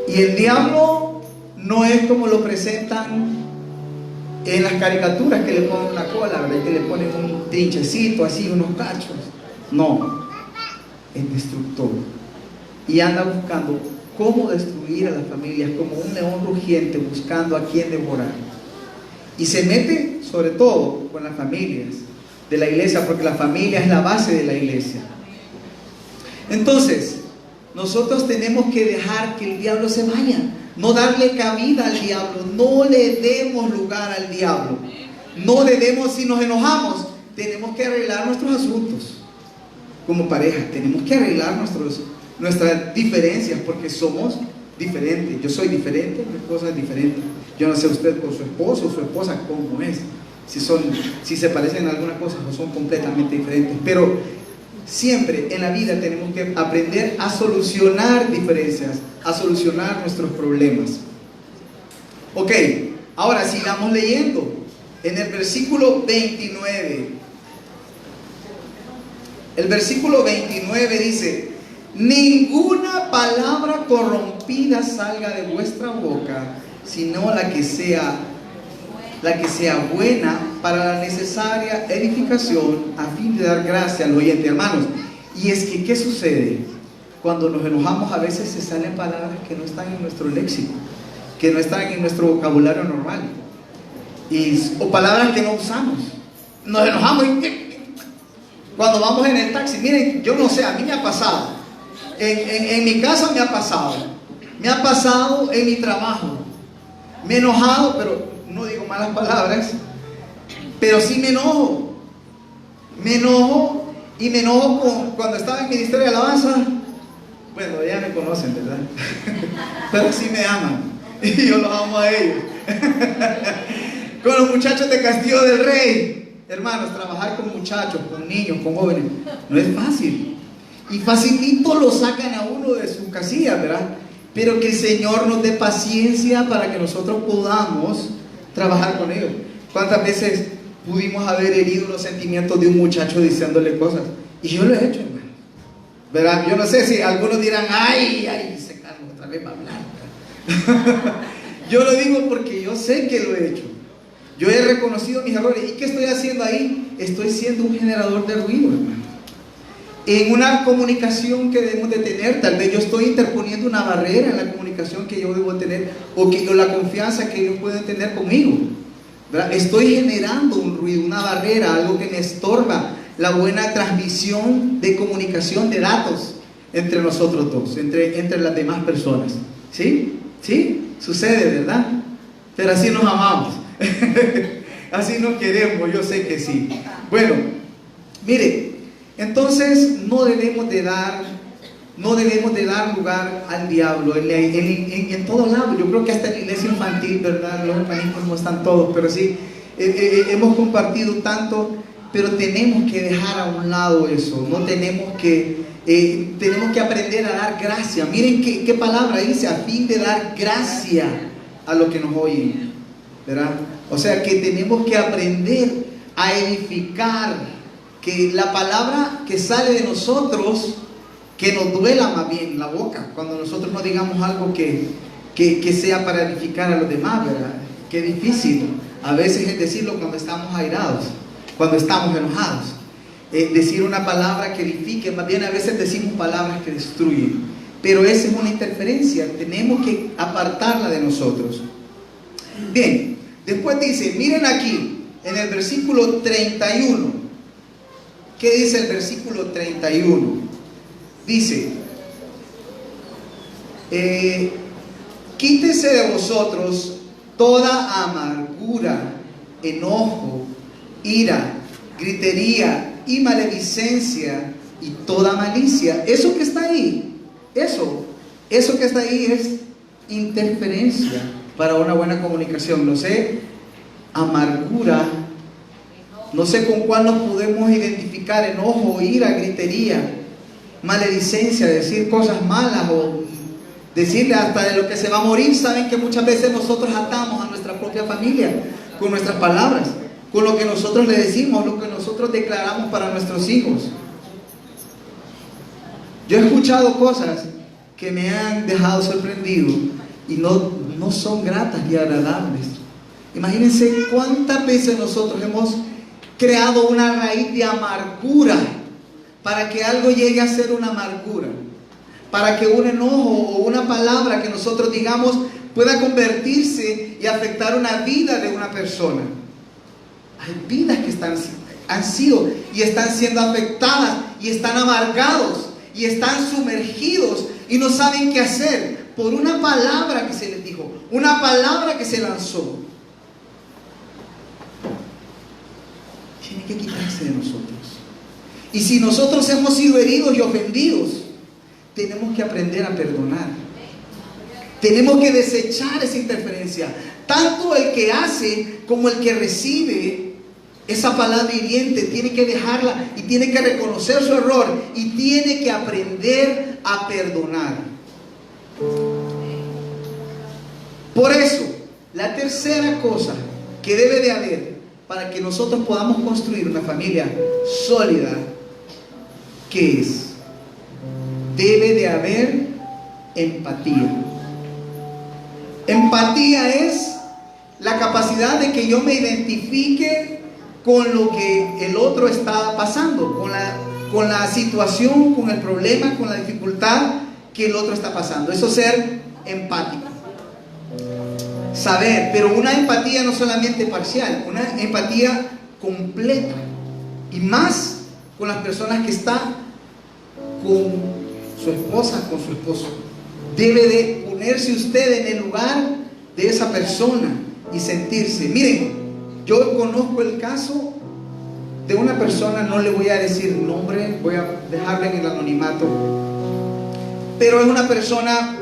Y el diablo no es como lo presentan en las caricaturas, que le ponen una cola, ¿verdad? Que le ponen un trinchecito así, unos cachos. No, es destructor. Y anda buscando cómo destruir a las familias, como un león rugiente buscando a quien devorar. Y se mete sobre todo con las familias de la iglesia, porque la familia es la base de la iglesia. Entonces, nosotros tenemos que dejar que el diablo se vaya, no darle cabida al diablo, no le demos lugar al diablo. No debemos, si nos enojamos, tenemos que arreglar nuestros asuntos como pareja, tenemos que arreglar nuestras diferencias, porque somos diferentes. Yo soy diferente, mi esposa es diferente. Yo no sé usted con su esposo o su esposa cómo es, si se parecen en algunas cosas o son completamente diferentes. Pero siempre en la vida tenemos que aprender a solucionar diferencias, a solucionar nuestros problemas. Ok, ahora sigamos leyendo. En el versículo 29, el versículo 29 dice: ninguna palabra corrompida salga de vuestra boca, sino la que sea buena para la necesaria edificación, a fin de dar gracia al oyente. Hermanos, y es que ¿qué sucede? Cuando nos enojamos a veces se salen palabras que no están en nuestro léxico, que no están en nuestro vocabulario normal, o palabras que no usamos. Nos enojamos cuando vamos en el taxi. Miren, yo no sé, a mí me ha pasado, en mi casa me ha pasado en mi trabajo, me he enojado, pero no digo malas palabras, pero sí me enojo cuando estaba en Ministerio de Alabanza. Bueno, ya me conocen, ¿verdad? Pero sí me aman y yo los amo a ellos. Con los muchachos de Castillo del Rey, hermanos, trabajar con muchachos, con niños, con jóvenes, no es fácil, y facilito lo sacan a uno de su casilla, ¿verdad? Pero que el Señor nos dé paciencia para que nosotros podamos trabajar con ellos. ¿Cuántas veces pudimos haber herido los sentimientos de un muchacho diciéndole cosas? Y yo lo he hecho, hermano, ¿verdad? Yo no sé si algunos dirán: ay, se Carlos otra vez va a hablar. Yo lo digo porque yo sé que lo he hecho. Yo he reconocido mis errores. ¿Y qué estoy haciendo ahí? Estoy siendo un generador de ruido, hermano. En una comunicación que debemos de tener, tal vez yo estoy interponiendo una barrera en la comunicación que yo debo tener, o la confianza que ellos pueden tener conmigo, ¿verdad? Estoy generando un ruido, una barrera, algo que me estorba la buena transmisión de comunicación de datos entre nosotros dos, entre las demás personas. ¿Sí? ¿Sí? Sucede, ¿verdad? Pero así nos amamos. Así nos queremos, yo sé que sí. Bueno, mire, entonces no debemos de dar lugar al diablo en todos lados. Yo creo que hasta en la iglesia infantil, ¿verdad? Los hermanitos no están todos, pero sí, hemos compartido tanto, pero tenemos que dejar a un lado eso. No tenemos que aprender a dar gracia. Miren qué palabra dice: a fin de dar gracia a los que nos oyen, ¿verdad? O sea que tenemos que aprender a edificar, que la palabra que sale de nosotros, que nos duela más bien la boca, cuando nosotros no digamos algo que sea para edificar a los demás, ¿verdad? Qué difícil a veces es decirlo cuando estamos airados, cuando estamos enojados, decir una palabra que edifique. Más bien a veces decimos palabras que destruyen, pero esa es una interferencia, tenemos que apartarla de nosotros. Bien, después dice, miren aquí en el versículo 31, ¿qué dice el versículo 31? Dice: quítese de vosotros toda amargura, enojo, ira, gritería y maledicencia y toda malicia. Eso que está ahí, eso que está ahí es interferencia para una buena comunicación. No sé amargura, no sé con cuál nos podemos identificar: enojo, ira, gritería, maledicencia, decir cosas malas o decirle hasta de lo que se va a morir. Saben que muchas veces nosotros atamos a nuestra propia familia con nuestras palabras, con lo que nosotros le decimos, lo que nosotros declaramos para nuestros hijos. Yo he escuchado cosas que me han dejado sorprendido y no son gratas y agradables. Imagínense cuántas veces nosotros hemos creado una raíz de amargura para que algo llegue a ser una amargura, para que un enojo o una palabra que nosotros digamos pueda convertirse y afectar una vida de una persona. Hay vidas que han sido y están siendo afectadas y están amargados y están sumergidos y no saben qué hacer por una palabra que se les dijo, una palabra que se lanzó. Tiene que quitarse de nosotros. Y si nosotros hemos sido heridos y ofendidos, tenemos que aprender a perdonar. Tenemos que desechar esa interferencia. Tanto el que hace como el que recibe esa palabra hiriente tiene que dejarla y tiene que reconocer su error y tiene que aprender a perdonar. Por eso, la tercera cosa que debe de haber para que nosotros podamos construir una familia sólida, ¿qué es? Debe de haber empatía. Empatía es la capacidad de que yo me identifique con lo que el otro está pasando, con la situación, con el problema, con la dificultad que el otro está pasando. Eso es ser empático. Saber, pero una empatía no solamente parcial, una empatía completa. Y más con las personas que están con su esposa, con su esposo. Debe de ponerse usted en el lugar de esa persona y sentirse. Miren, yo conozco el caso de una persona, no le voy a decir nombre, voy a dejarle en el anonimato, pero es una persona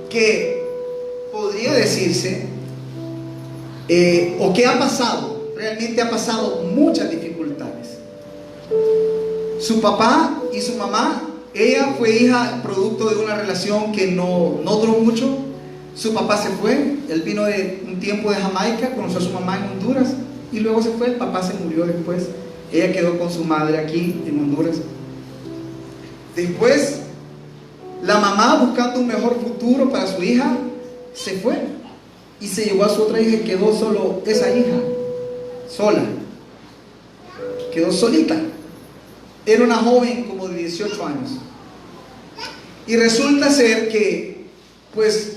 que podría decirse o que ha pasado, realmente ha pasado muchas dificultades. Su papá y su mamá, ella fue hija producto de una relación que no duró mucho. Su papá se fue, él vino de un tiempo de Jamaica, conoció a su mamá en Honduras y luego se fue. El papá se murió después, ella quedó con su madre aquí en Honduras. Después la mamá, buscando un mejor futuro para su hija, se fue y se llevó a su otra hija y quedó solo esa hija, sola, quedó solita. Era una joven como de 18 años y resulta ser que pues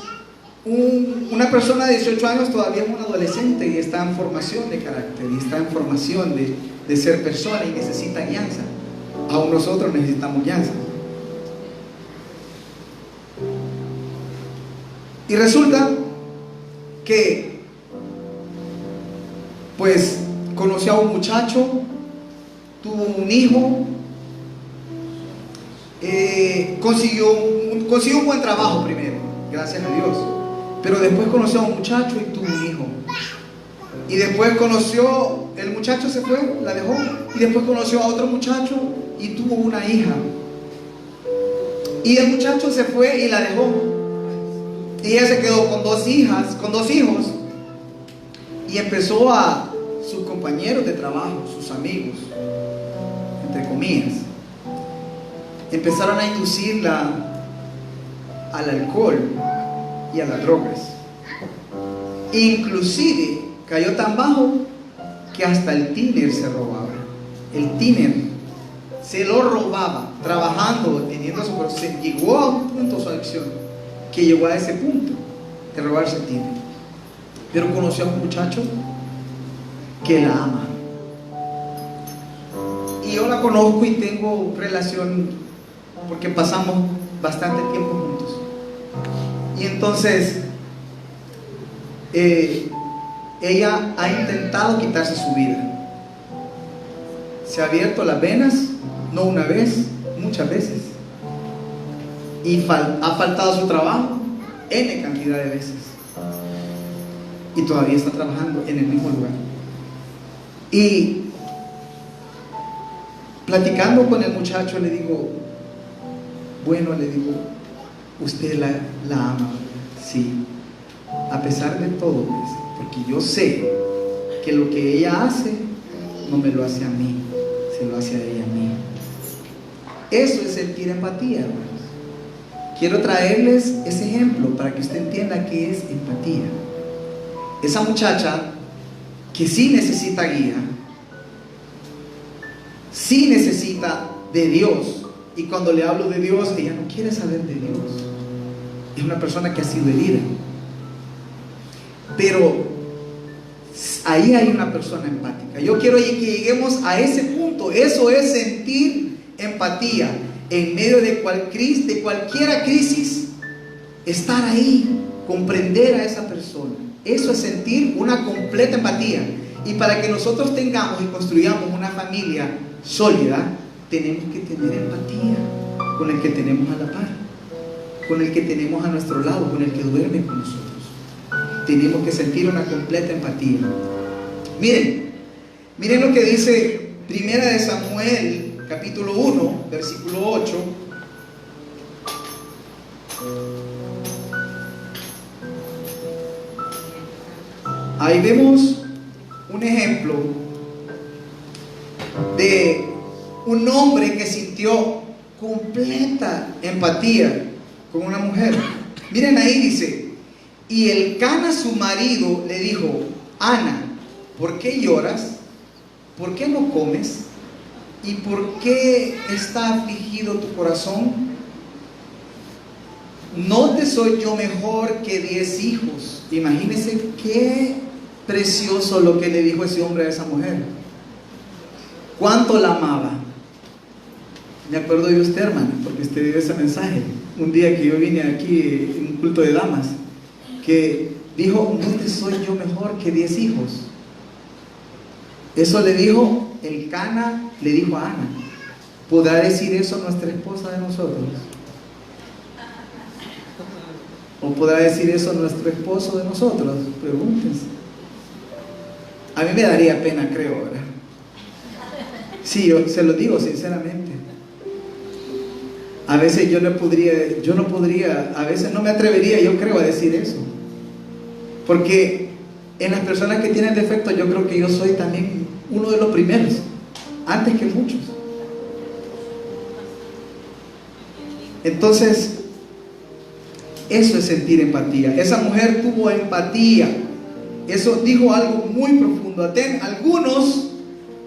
una persona de 18 años todavía es un adolescente y está en formación de carácter y está en formación de ser persona y necesita guianza. Aún nosotros necesitamos guianza. Y resulta que pues conoció a un muchacho, tuvo un hijo, consiguió un buen trabajo primero, gracias a Dios, pero después conoció a un muchacho y tuvo un hijo. Y después el muchacho se fue, la dejó, y después conoció a otro muchacho y tuvo una hija. Y el muchacho se fue y la dejó. Y ella se quedó con dos hijos, y empezó a sus compañeros de trabajo, sus amigos, entre comillas, empezaron a inducirla al alcohol y a las drogas. Inclusive cayó tan bajo que hasta el tiner se robaba. El tiner se lo robaba, trabajando, teniendo se llegó a un punto su adicción que llegó a ese punto de robarse el tiner. Pero conoció a un muchacho que la ama. Y yo la conozco y tengo relación porque pasamos bastante tiempo juntos. Y entonces ella ha intentado quitarse su vida. Se ha abierto las venas, no una vez, muchas veces. Y ha faltado su trabajo N cantidad de veces. y todavía está trabajando en el mismo lugar. Y platicando con el muchacho le digo, bueno, le digo, usted la ama, ¿verdad? Sí, a pesar de todo, pues, porque yo sé que lo que ella hace no me lo hace a mí, se lo hace a ella a mí. Eso es sentir empatía, hermanos. Quiero traerles ese ejemplo para que usted entienda qué es empatía. Esa muchacha que sí necesita guía, sí necesita de Dios, y cuando le hablo de Dios, ella no quiere saber de Dios. Es una persona que ha sido herida, pero ahí hay una persona empática. Yo quiero que lleguemos a ese punto. Eso es sentir empatía en medio de cualquiera crisis. Estar ahí, comprender a esa persona, eso es sentir una completa empatía. Y para que nosotros tengamos y construyamos una familia sólida, tenemos que tener empatía con el que tenemos a la par, con el que tenemos a nuestro lado, con el que duerme con nosotros. Tenemos que sentir una completa empatía. Miren lo que dice Primera de Samuel, capítulo 1, versículo 8. Ahí vemos un ejemplo de un hombre que sintió completa empatía con una mujer. Miren, ahí dice: y Elcana su marido le dijo, Ana, ¿por qué lloras? ¿Por qué no comes? ¿Y por qué está afligido tu corazón? ¿No te soy yo mejor que 10 hijos? Imagínense qué precioso lo que le dijo ese hombre a esa mujer. ¿Cuánto la amaba? Me acuerdo de usted, hermana, porque usted dio ese mensaje un día que yo vine aquí en un culto de damas, que dijo, ¿no te soy yo mejor que 10 hijos? Eso le dijo Elcana, le dijo a Ana. ¿Podrá decir eso nuestra esposa de nosotros? ¿O podrá decir eso nuestro esposo de nosotros? Pregúntense. A mí me daría pena, creo, ¿verdad? Sí, yo se lo digo sinceramente. A veces yo no podría, a veces no me atrevería, yo creo, a decir eso. Porque en las personas que tienen defectos, yo creo que yo soy también uno de los primeros, antes que muchos. Entonces, eso es sentir empatía. Esa mujer tuvo empatía. Eso dijo algo muy profundo. Algunos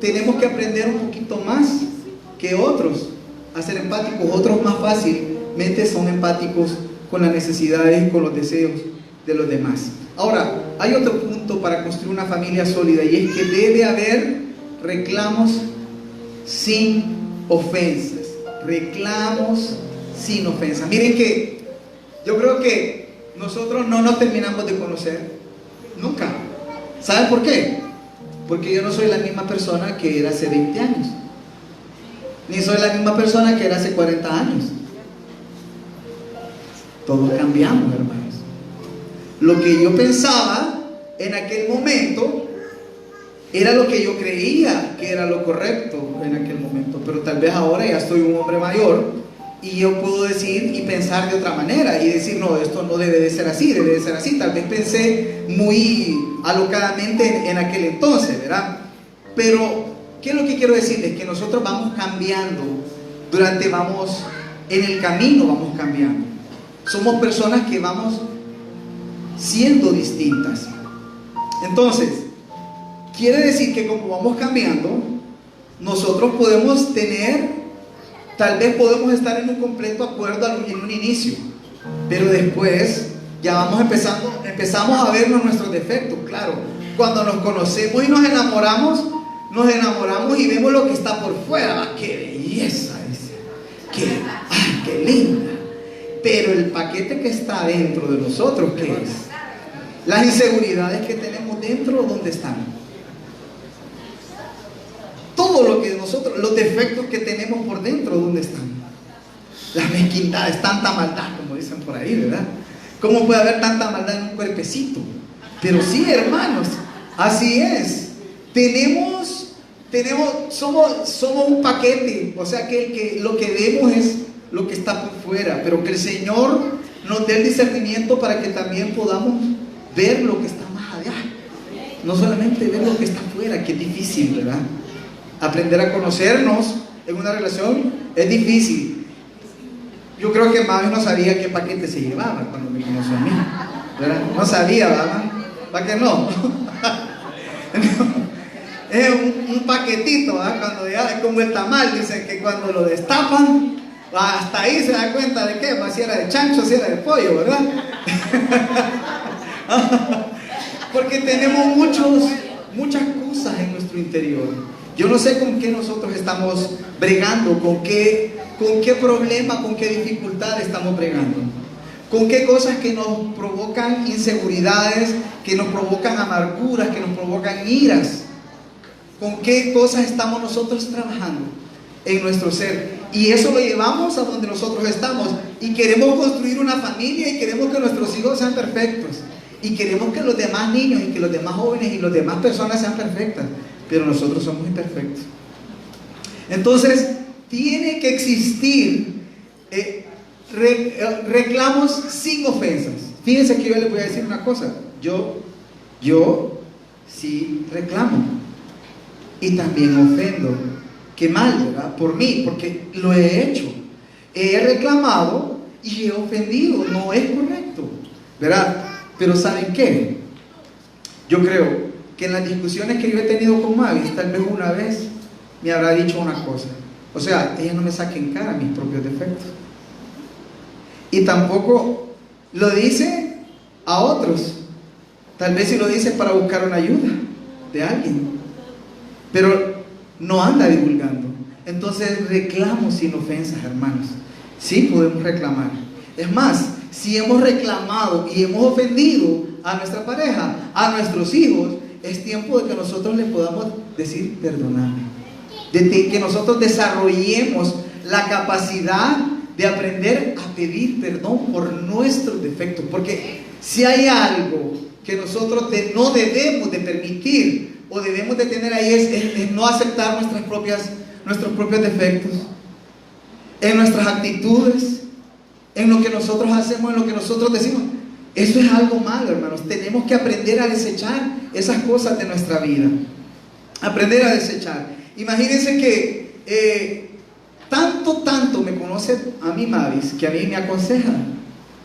tenemos que aprender un poquito más que otros a ser empáticos. Otros más fácilmente son empáticos con las necesidades, con los deseos de los demás. Ahora, hay otro punto para construir una familia sólida, y es que debe haber reclamos sin ofensas. Reclamos sin ofensas. Miren que yo creo que nosotros no nos terminamos de conocer nunca. ¿Saben por qué? Porque yo no soy la misma persona que era hace 20 años, ni soy la misma persona que era hace 40 años. Todos cambiamos, hermanos. Lo que yo pensaba en aquel momento era lo que yo creía que era lo correcto en aquel momento, pero tal vez ahora ya soy un hombre mayor y yo puedo decir y pensar de otra manera y decir, no, esto no debe de ser así, debe de ser así. Tal vez pensé muy alocadamente en aquel entonces, ¿verdad? Pero, ¿qué es lo que quiero decirles? Que nosotros vamos cambiando, en el camino vamos cambiando. Somos personas que vamos siendo distintas. Entonces, quiere decir que como vamos cambiando, nosotros podemos tal vez podemos estar en un completo acuerdo en un inicio, pero después ya empezamos a vernos nuestros defectos. Claro, cuando nos conocemos y nos enamoramos y vemos lo que está por fuera. ¡Qué belleza! Dice. ¡Qué linda! Pero el paquete que está dentro de nosotros, ¿qué es? Las inseguridades que tenemos dentro, ¿dónde están? Todo lo que nosotros, los defectos que tenemos por dentro, ¿dónde están? Las mezquindades, tanta maldad, como dicen por ahí, ¿verdad? ¿Cómo puede haber tanta maldad en un cuerpecito? Pero sí, hermanos, así es. Somos un paquete, o sea que lo que vemos es lo que está por fuera, pero que el Señor nos dé el discernimiento para que también podamos ver lo que está más allá. No solamente ver lo que está afuera, que es difícil, ¿verdad? Aprender a conocernos en una relación es difícil. Yo creo que Mavi no sabía qué paquete se llevaba cuando me conoció a mí, ¿verdad? No sabía, ¿verdad? ¿Para qué no? Es un paquetito, ¿verdad? Cuando ya es como el tamal, dicen que cuando lo destapan, hasta ahí se da cuenta de qué, si era de chancho, si era de pollo, ¿verdad? Porque tenemos muchas cosas en nuestro interior. Yo no sé con qué nosotros estamos bregando, con qué problema, con qué dificultad estamos bregando, con qué cosas que nos provocan inseguridades, que nos provocan amarguras, que nos provocan iras, con qué cosas estamos nosotros trabajando en nuestro ser. Y eso lo llevamos a donde nosotros estamos y queremos construir una familia y queremos que nuestros hijos sean perfectos y queremos que los demás niños y que los demás jóvenes y las demás personas sean perfectas, pero nosotros somos imperfectos. Entonces tiene que existir reclamos sin ofensas. Fíjense que yo les voy a decir una cosa, yo sí reclamo y también ofendo. Qué mal, ¿verdad? Por mí, porque lo he hecho. He reclamado y he ofendido. No es correcto, ¿verdad? Pero ¿saben qué? Yo creo que en las discusiones que yo he tenido con Mavis, tal vez una vez me habrá dicho una cosa. O sea, ella no me saca en cara mis propios defectos. Y tampoco lo dice a otros. Tal vez si lo dice para buscar una ayuda de alguien. Pero no anda divulgando. Entonces reclamo sin ofensas, hermanos. Sí podemos reclamar. Es más, si hemos reclamado y hemos ofendido a nuestra pareja, a nuestros hijos, es tiempo de que nosotros les podamos decir perdóname, de que nosotros desarrollemos la capacidad de aprender a pedir perdón por nuestros defectos, porque si hay algo que nosotros no debemos de permitir o debemos de tener ahí es no aceptar nuestros propios defectos, en nuestras actitudes, en lo que nosotros hacemos, en lo que nosotros decimos. Eso es algo malo, hermanos. Tenemos que aprender a desechar esas cosas de nuestra vida. Aprender a desechar. Imagínense que tanto me conoce a mí Mavis, que a mí me aconseja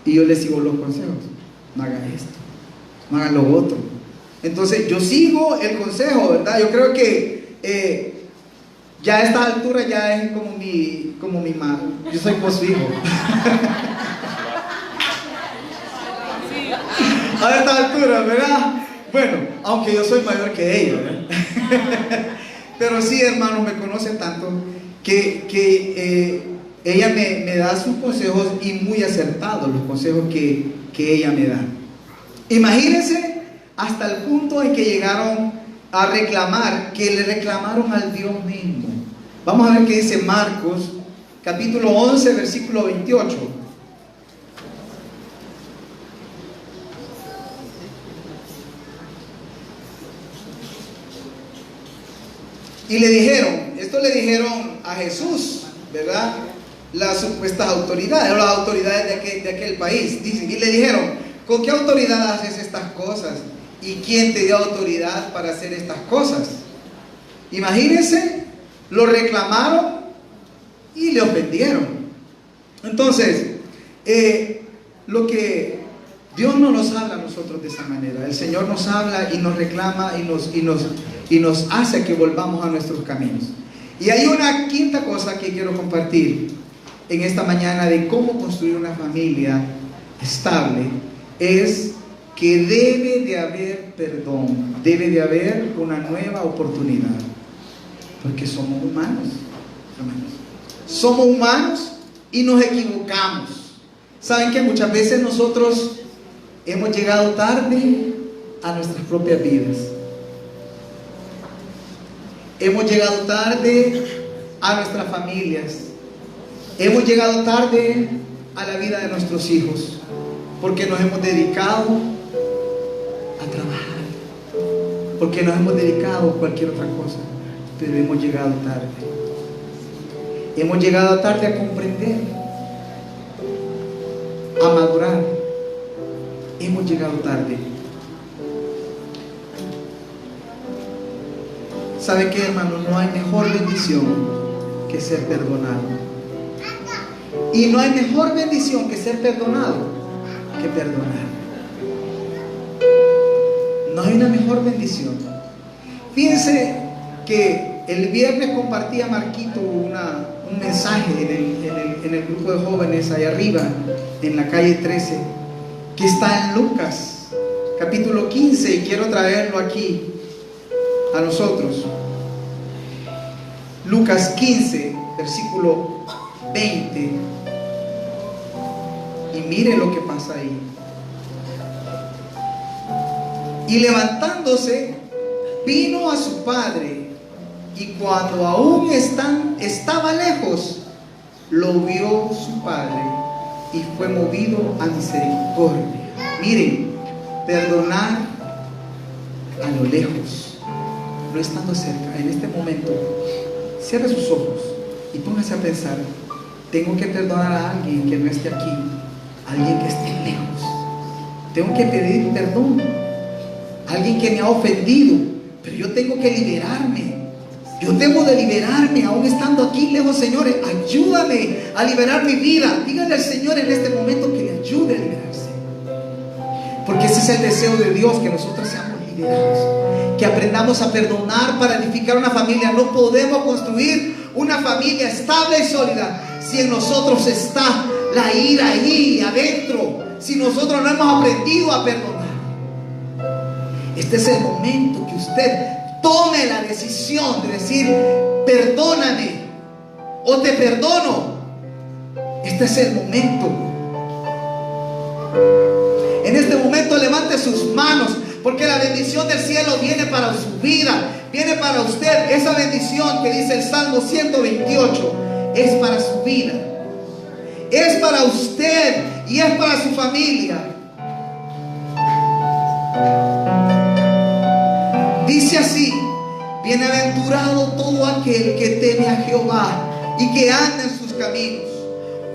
y yo le sigo los consejos. No haga esto, no haga lo otro. Entonces yo sigo el consejo, ¿verdad? Yo creo que ya a esta altura ya es como mi madre. Yo soy como su hijo. A esta altura, ¿verdad? Bueno, aunque yo soy mayor que ella, ¿verdad? Pero sí, hermano, me conoce tanto que ella me da sus consejos y muy acertados los consejos que ella me da. Imagínense hasta el punto en que llegaron a reclamar, que le reclamaron al Dios mismo. Vamos a ver qué dice Marcos, capítulo 11, versículo 28. Y le dijeron a Jesús, ¿verdad? Las supuestas autoridades, o las autoridades de aquel país. Dice, y le dijeron, ¿con qué autoridad haces estas cosas? ¿Y quién te dio autoridad para hacer estas cosas? Imagínense, lo reclamaron y le ofendieron. Entonces, lo que Dios no nos habla a nosotros de esa manera. El Señor nos habla y nos reclama y nos hace que volvamos a nuestros caminos. Y hay una quinta cosa que quiero compartir en esta mañana de cómo construir una familia estable. Es que debe de haber perdón, debe de haber una nueva oportunidad, porque somos humanos, hermanos. Somos humanos y nos equivocamos. Saben que muchas veces nosotros hemos llegado tarde a nuestras propias vidas. Hemos llegado tarde a nuestras familias. Hemos llegado tarde a la vida de nuestros hijos, porque nos hemos dedicado a trabajar, porque nos hemos dedicado a cualquier otra cosa, pero hemos llegado tarde. Hemos llegado tarde a comprender, a madurar. Hemos llegado tarde. ¿Sabe qué, hermano? No hay mejor bendición que ser perdonado. Y no hay mejor bendición que ser perdonado que perdonar. No hay una mejor bendición. Fíjense que el viernes compartía Marquito un mensaje en el grupo de jóvenes allá arriba, en la calle 13, que está en Lucas, capítulo 15, y quiero traerlo aquí a nosotros. Lucas 15, versículo 20. Y mire lo que pasa ahí. Y levantándose, vino a su padre, y cuando aún estaba lejos, lo vio su padre, y fue movido a misericordia. Miren, perdonar a lo lejos, no estando cerca. En este momento, cierre sus ojos y póngase a pensar: tengo que perdonar a alguien que no esté aquí, a alguien que esté lejos. Tengo que pedir perdón a alguien que me ha ofendido, pero yo tengo que liberarme. Yo debo de liberarme aún estando aquí lejos. Señor, ayúdame a liberar mi vida. Dígale al Señor en este momento que le ayude a liberarse, porque ese es el deseo de Dios, que nosotros seamos liberados, que aprendamos a perdonar para edificar una familia. No podemos construir una familia estable y sólida si en nosotros está la ira ahí adentro, si nosotros no hemos aprendido a perdonar. Este es el momento que usted tome la decisión de decir: perdóname o te perdono. Este es el momento. En este momento levante sus manos, porque la bendición del cielo viene para su vida, viene para usted. Esa bendición que dice el Salmo 128 es para su vida, es para usted y es para su familia. Dice así: bienaventurado todo aquel que teme a Jehová y que anda en sus caminos.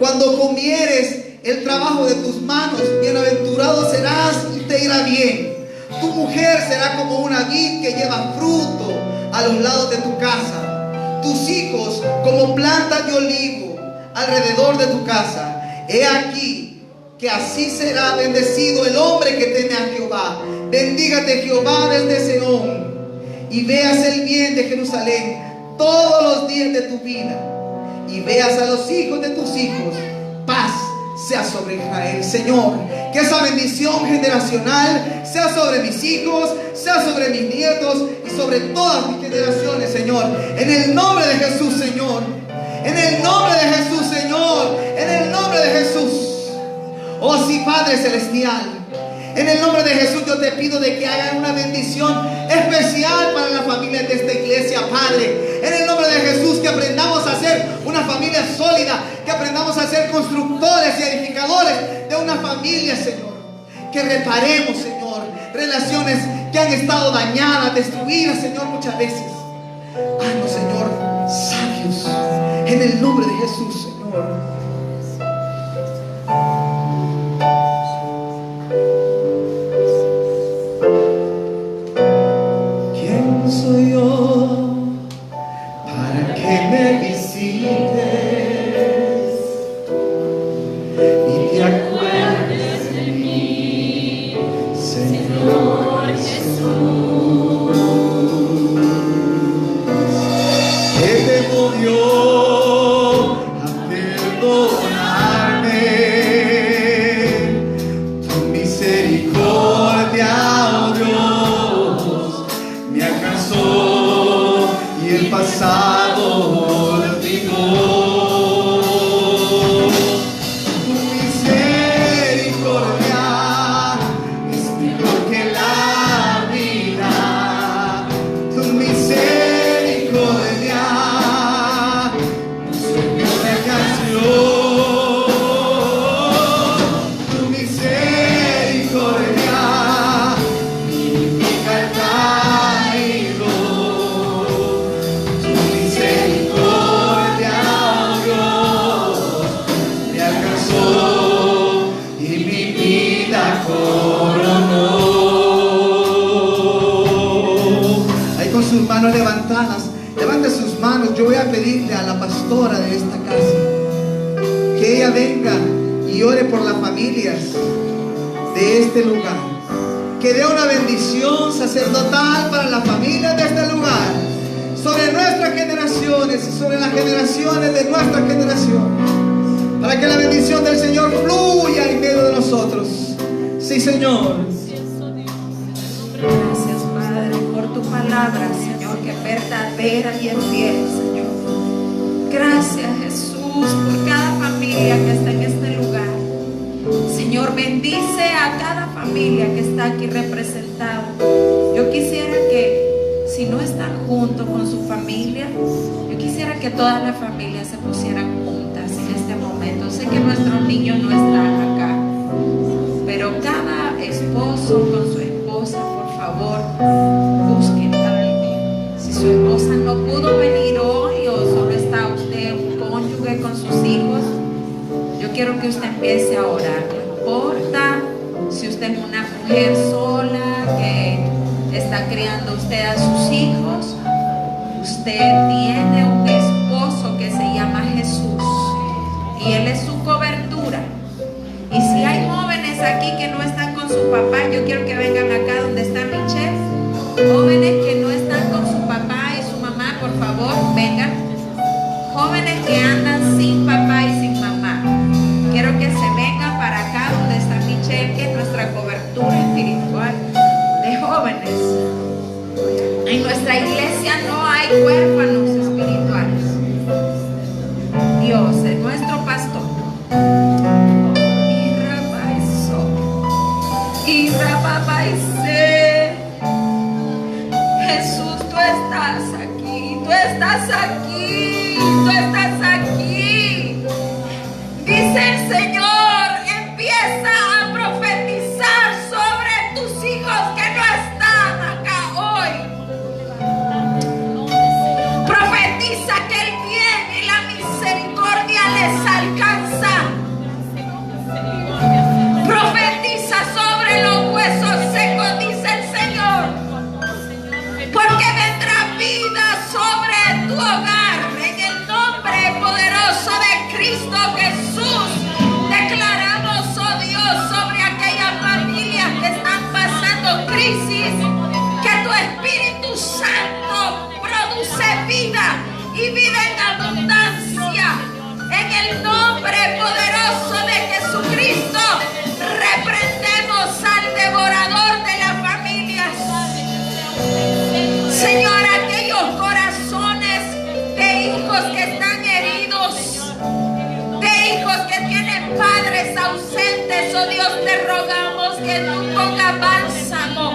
Cuando comieres el trabajo de tus manos, bienaventurado serás y te irá bien. Tu mujer será como una vid que lleva fruto a los lados de tu casa. Tus hijos como plantas de olivo alrededor de tu casa. He aquí que así será bendecido el hombre que teme a Jehová. Bendígate Jehová desde Seón, y veas el bien de Jerusalén todos los días de tu vida, y veas a los hijos de tus hijos. Paz sea sobre Israel. Señor, que esa bendición generacional sea sobre mis hijos, sea sobre mis nietos y sobre todas mis generaciones, Señor. En el nombre de Jesús, Señor. En el nombre de Jesús, Señor. En el nombre de Jesús. Oh sí, Padre Celestial, en el nombre de Jesús yo te pido de que hagan una bendición especial para la familia de esta iglesia, Padre. En el nombre de Jesús, que aprendamos a ser una familia sólida, que aprendamos a ser constructores y edificadores de una familia, Señor. Que reparemos, Señor, relaciones que han estado dañadas, destruidas, Señor, muchas veces. Haznos, Señor, sabios. En el nombre de Jesús, Señor. Soy yo para que me visites y te acuerdes de mí, Señor Jesús, que te movió a perdonarme. Tu misericordia, oh Dios, me alcanzó y el pasado olvidó. Tu misericordia es mejor que la vida. Tu misericordia nos envió una canción. hermanas, levante sus manos. Yo voy a pedirle a la pastora de esta casa que ella venga y ore por las familias de este lugar, que dé una bendición sacerdotal para las familias de este lugar, sobre nuestras generaciones y sobre las generaciones de nuestra generación, para que la bendición del Señor fluya en medio de nosotros. Sí, Señor. Gracias, Padre, por tu palabra, Señor, que es verdadera y es fiel, Señor. Gracias, Jesús, por cada familia que está en este lugar. Señor, bendice a cada familia que está aquí representada. Yo quisiera que, si no están juntos con su familia, yo quisiera que todas las familias se pusieran juntas en este momento. Sé que nuestros niños no están acá, pero cada esposo con su esposa, por favor, busquen a alguien. Si su esposa no pudo venir hoy o solo está usted, un cónyuge con sus hijos, yo quiero que usted empiece a orar. No importa si usted es una mujer sola que está criando usted a sus hijos, usted tiene un esposo que se llama Jesús y Él es su cobertura. Y si hay jóvenes aquí que no están con su papá, yo quiero que vengan acá donde está Michelle. Jóvenes que no están con su papá y su mamá, por favor, vengan. Jóvenes que andan sin papá y sin mamá, quiero que se vengan para acá donde está Michelle, que es nuestra cobertura espiritual de jóvenes. En nuestra iglesia no hay huérfanos espirituales. Dios es nuestro pastor. Y Rababaise, Jesús, tú estás aquí, tú estás aquí, tú estás aquí. Dice el Señor, empieza a profetizar sobre tus hijos que no están acá hoy. Profetiza que el bien y la misericordia les alcanza. Profetiza sobre los huesos secos, dice el Señor, porque vendrá vida sobre tu hogar. En el nombre poderoso de Cristo Jesús, declaramos, oh Dios, sobre aquellas familias que están pasando crisis, que tu Espíritu Santo produce vida y vida en abundancia. En el nombre poderoso de Jesucristo, reprendemos al devorador de las familias. Señor, aquellos corazones de hijos que están heridos, de hijos que tienen padres ausentes, oh Dios, te rogamos que tú pongas bálsamo,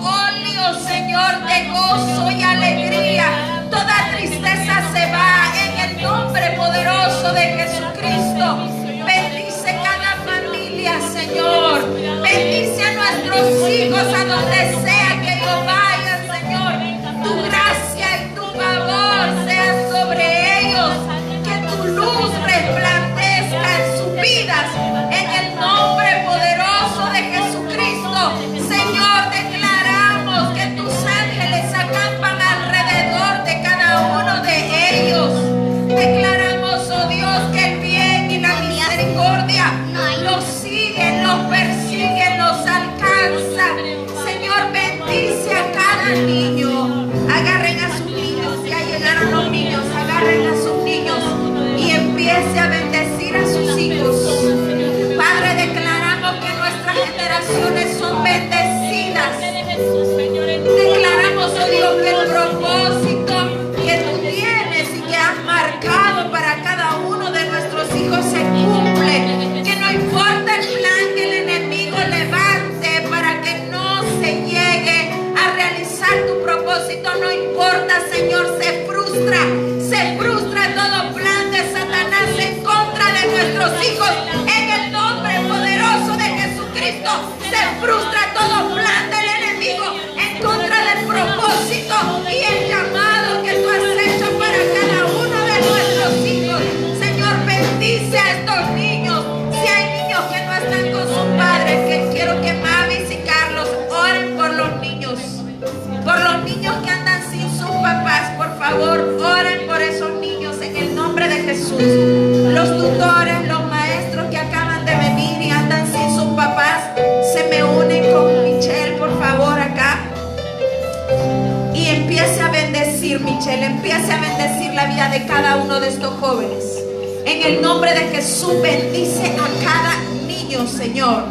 óleo, Señor, de gozo y alegría. Toda tristeza se va en el nombre poderoso de Jesucristo. Bendice cada familia, Señor. Bendice a nuestros hijos a donde sea que ellos vayan, Señor. Tu gracia y tu favor sea sobre ellos. Que tu luz resplandezca en sus vidas. En el nombre poderoso de Jesucristo, Señor, declaramos que tus ángeles acampan alrededor de cada uno de ellos. Declaramos, oh Dios, que el bien y la misericordia los siguen, los persiguen, los alcanza. Señor, ven la vida de cada uno de estos jóvenes. En el nombre de Jesús, bendice a cada niño, Señor.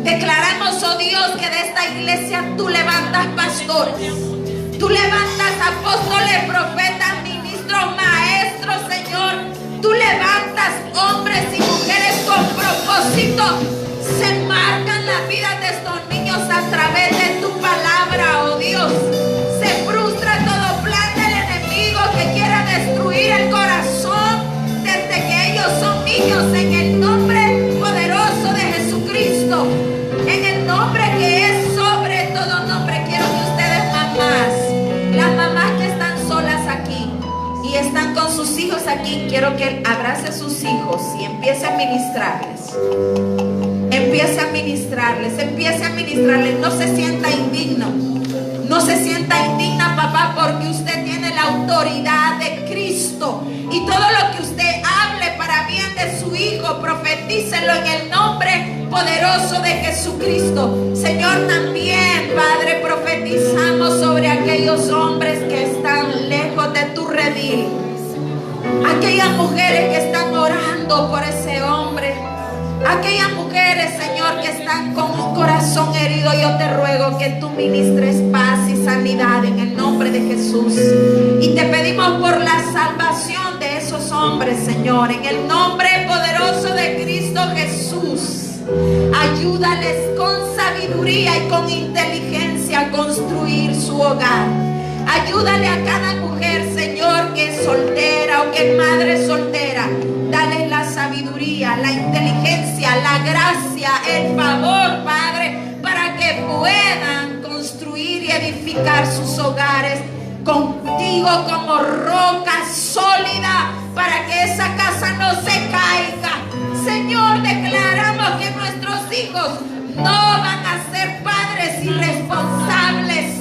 Declaramos, oh Dios, que de esta iglesia tú levantas pastores, tú levantas apóstoles, profetas, ministros, maestros, Señor. Tú levantas hombres y mujeres con propósito. Se marcan la vida de estos niños a través de tu palabra, oh Dios. Se frustra todo plan del enemigo que quiera destruir el corazón desde que ellos son niños, en el nombre poderoso de Jesucristo, en el nombre que es sobre todo nombre. Quiero que ustedes, mamás, las mamás que están solas aquí y están con sus hijos aquí, quiero que abrace a sus hijos y empiece a ministrarles. Empiece a ministrarles, empiece a ministrarles. No se sienta indigno, no se sienta indigna, papá, porque usted tiene la autoridad de Cristo. Y todo lo que usted hable para bien de su hijo, profetícelo en el nombre poderoso de Jesucristo. Señor, también, Padre, profetizamos sobre aquellos hombres que están lejos de tu redil. Aquellas mujeres que están orando por ese hombre. Aquellas mujeres, Señor, que están con un corazón herido, yo te ruego que tú ministres paz y sanidad en el nombre de Jesús. Y te pedimos por la salvación de esos hombres, Señor, en el nombre poderoso de Cristo Jesús. Ayúdales con sabiduría y con inteligencia a construir su hogar. Ayúdale a cada mujer, Señor, que es soltera o que es madre soltera. Dale la sabiduría, la inteligencia, la gracia, el favor, Padre, para que puedan construir y edificar sus hogares contigo como roca sólida, para que esa casa no se caiga. Señor, declaramos que nuestros hijos no van a ser padres irresponsables,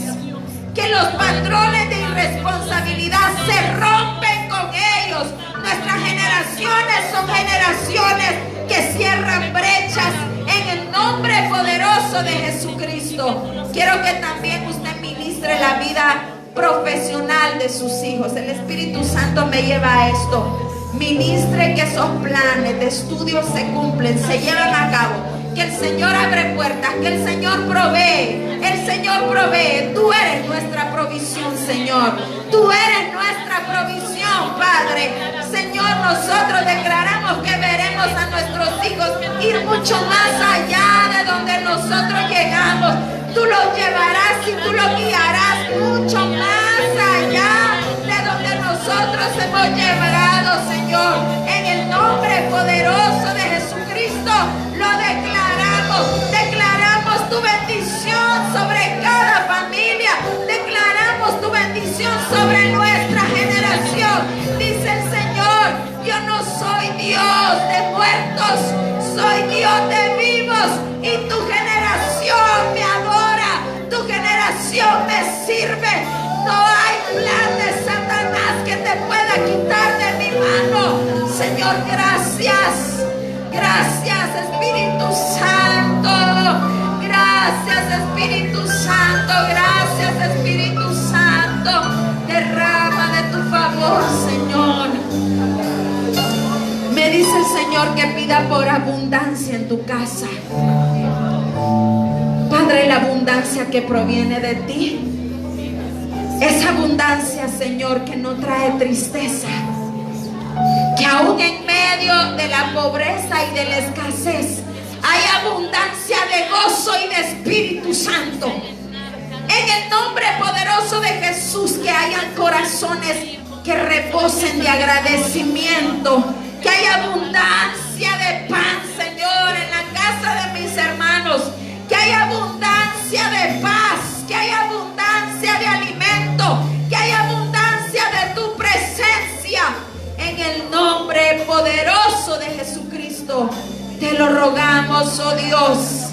que los patrones de irresponsabilidad se rompen con ellos. Nuestras generaciones son generaciones que cierran brechas en el nombre poderoso de Jesucristo. Quiero que también usted ministre la vida profesional de sus hijos. El Espíritu Santo me lleva a esto. Ministre que esos planes de estudio se cumplen, se llevan a cabo. Que el Señor abre puertas, que el Señor provee. El Señor provee. Tú eres nuestra provisión, Señor. Tú eres nuestra provisión, Padre. Señor, nosotros declaramos que veremos a nuestros hijos ir mucho más allá de donde nosotros llegamos. Tú los llevarás y tú los guiarás mucho más allá de donde nosotros hemos llegado, Señor. En el nombre poderoso de Jesucristo lo declaramos. Declaramos tu bendición sobre cada familia. Declaramos tu bendición sobre nuestra generación. Dice el Señor, yo no soy Dios de muertos, soy Dios de vivos. Y tu generación me adora, tu generación me sirve. No hay plan de Satanás que te pueda quitar de mi mano. Señor, gracias. Gracias, Espíritu Santo. Gracias, Espíritu Santo. Gracias, Espíritu Santo. Derrama de tu favor, Señor. Me dice el Señor que pida por abundancia en tu casa. Padre, la abundancia que proviene de ti. Esa abundancia, Señor, que no trae tristeza. Que aún en medio de la pobreza y de la escasez hay abundancia de gozo y de Espíritu Santo. En el nombre poderoso de Jesús, que hayan corazones que reposen de agradecimiento. Que haya abundancia de pan, Señor, en la casa de mis hermanos. Que haya abundancia de paz. Que haya abundancia de alimento. Que haya abundancia de tu presencia. En el nombre poderoso de Jesucristo, te lo rogamos, oh Dios.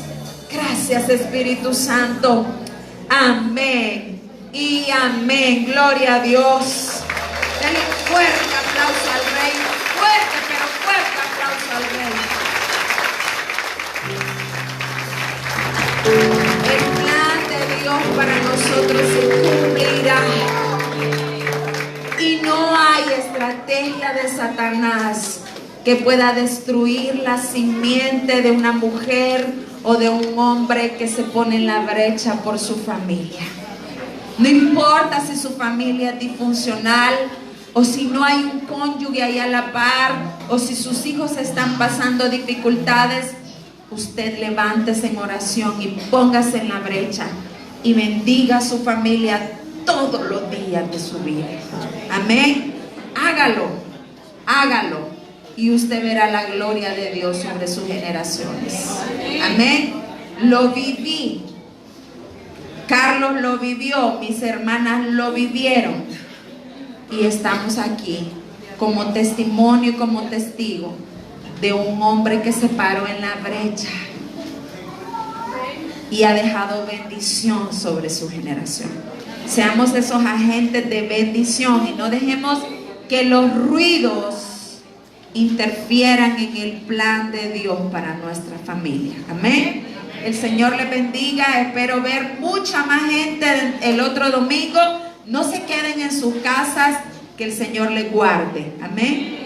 Gracias, Espíritu Santo. Amén y amén. Gloria a Dios. Denle un fuerte aplauso al Rey. Fuerte, pero fuerte aplauso al Rey. El plan de Dios para nosotros se cumplirá. Y no hay estrategia estrategia de Satanás que pueda destruir la simiente de una mujer o de un hombre que se pone en la brecha por su familia. No importa si su familia es disfuncional, o si no hay un cónyuge ahí a la par, o si sus hijos están pasando dificultades, usted levántese en oración y póngase en la brecha y bendiga a su familia todos los días de su vida. Amén. Hágalo, hágalo, y usted verá la gloria de Dios sobre sus generaciones. Amén. Lo viví. Carlos lo vivió, mis hermanas lo vivieron, y estamos aquí como testimonio y como testigo de un hombre que se paró en la brecha y ha dejado bendición sobre su generación. Seamos esos agentes de bendición y no dejemos que los ruidos interfieran en el plan de Dios para nuestra familia. Amén. El Señor les bendiga. Espero ver mucha más gente el otro domingo. No se queden en sus casas, que el Señor les guarde. Amén.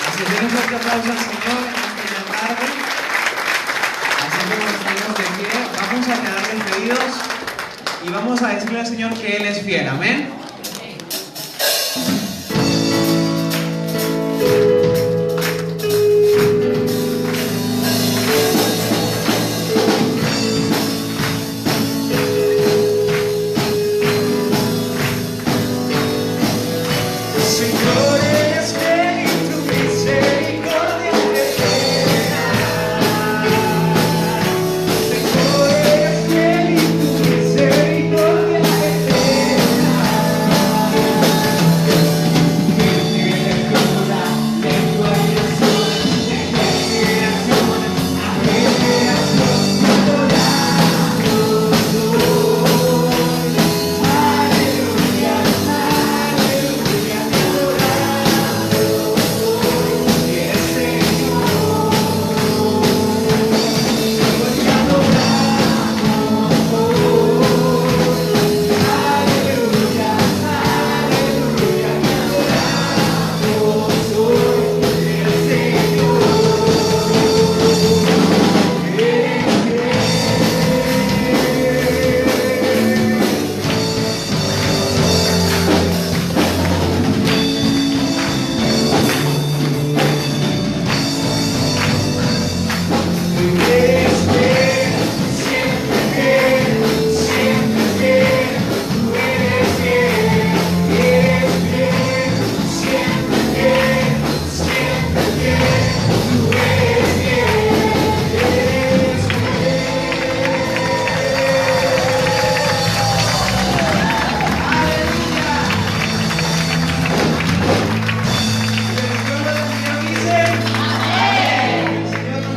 Así que un fuerte aplauso al Señor en la tarde. Así como estamos de pie, vamos a quedar despedidos y vamos a decirle al Señor que Él es fiel. Amén.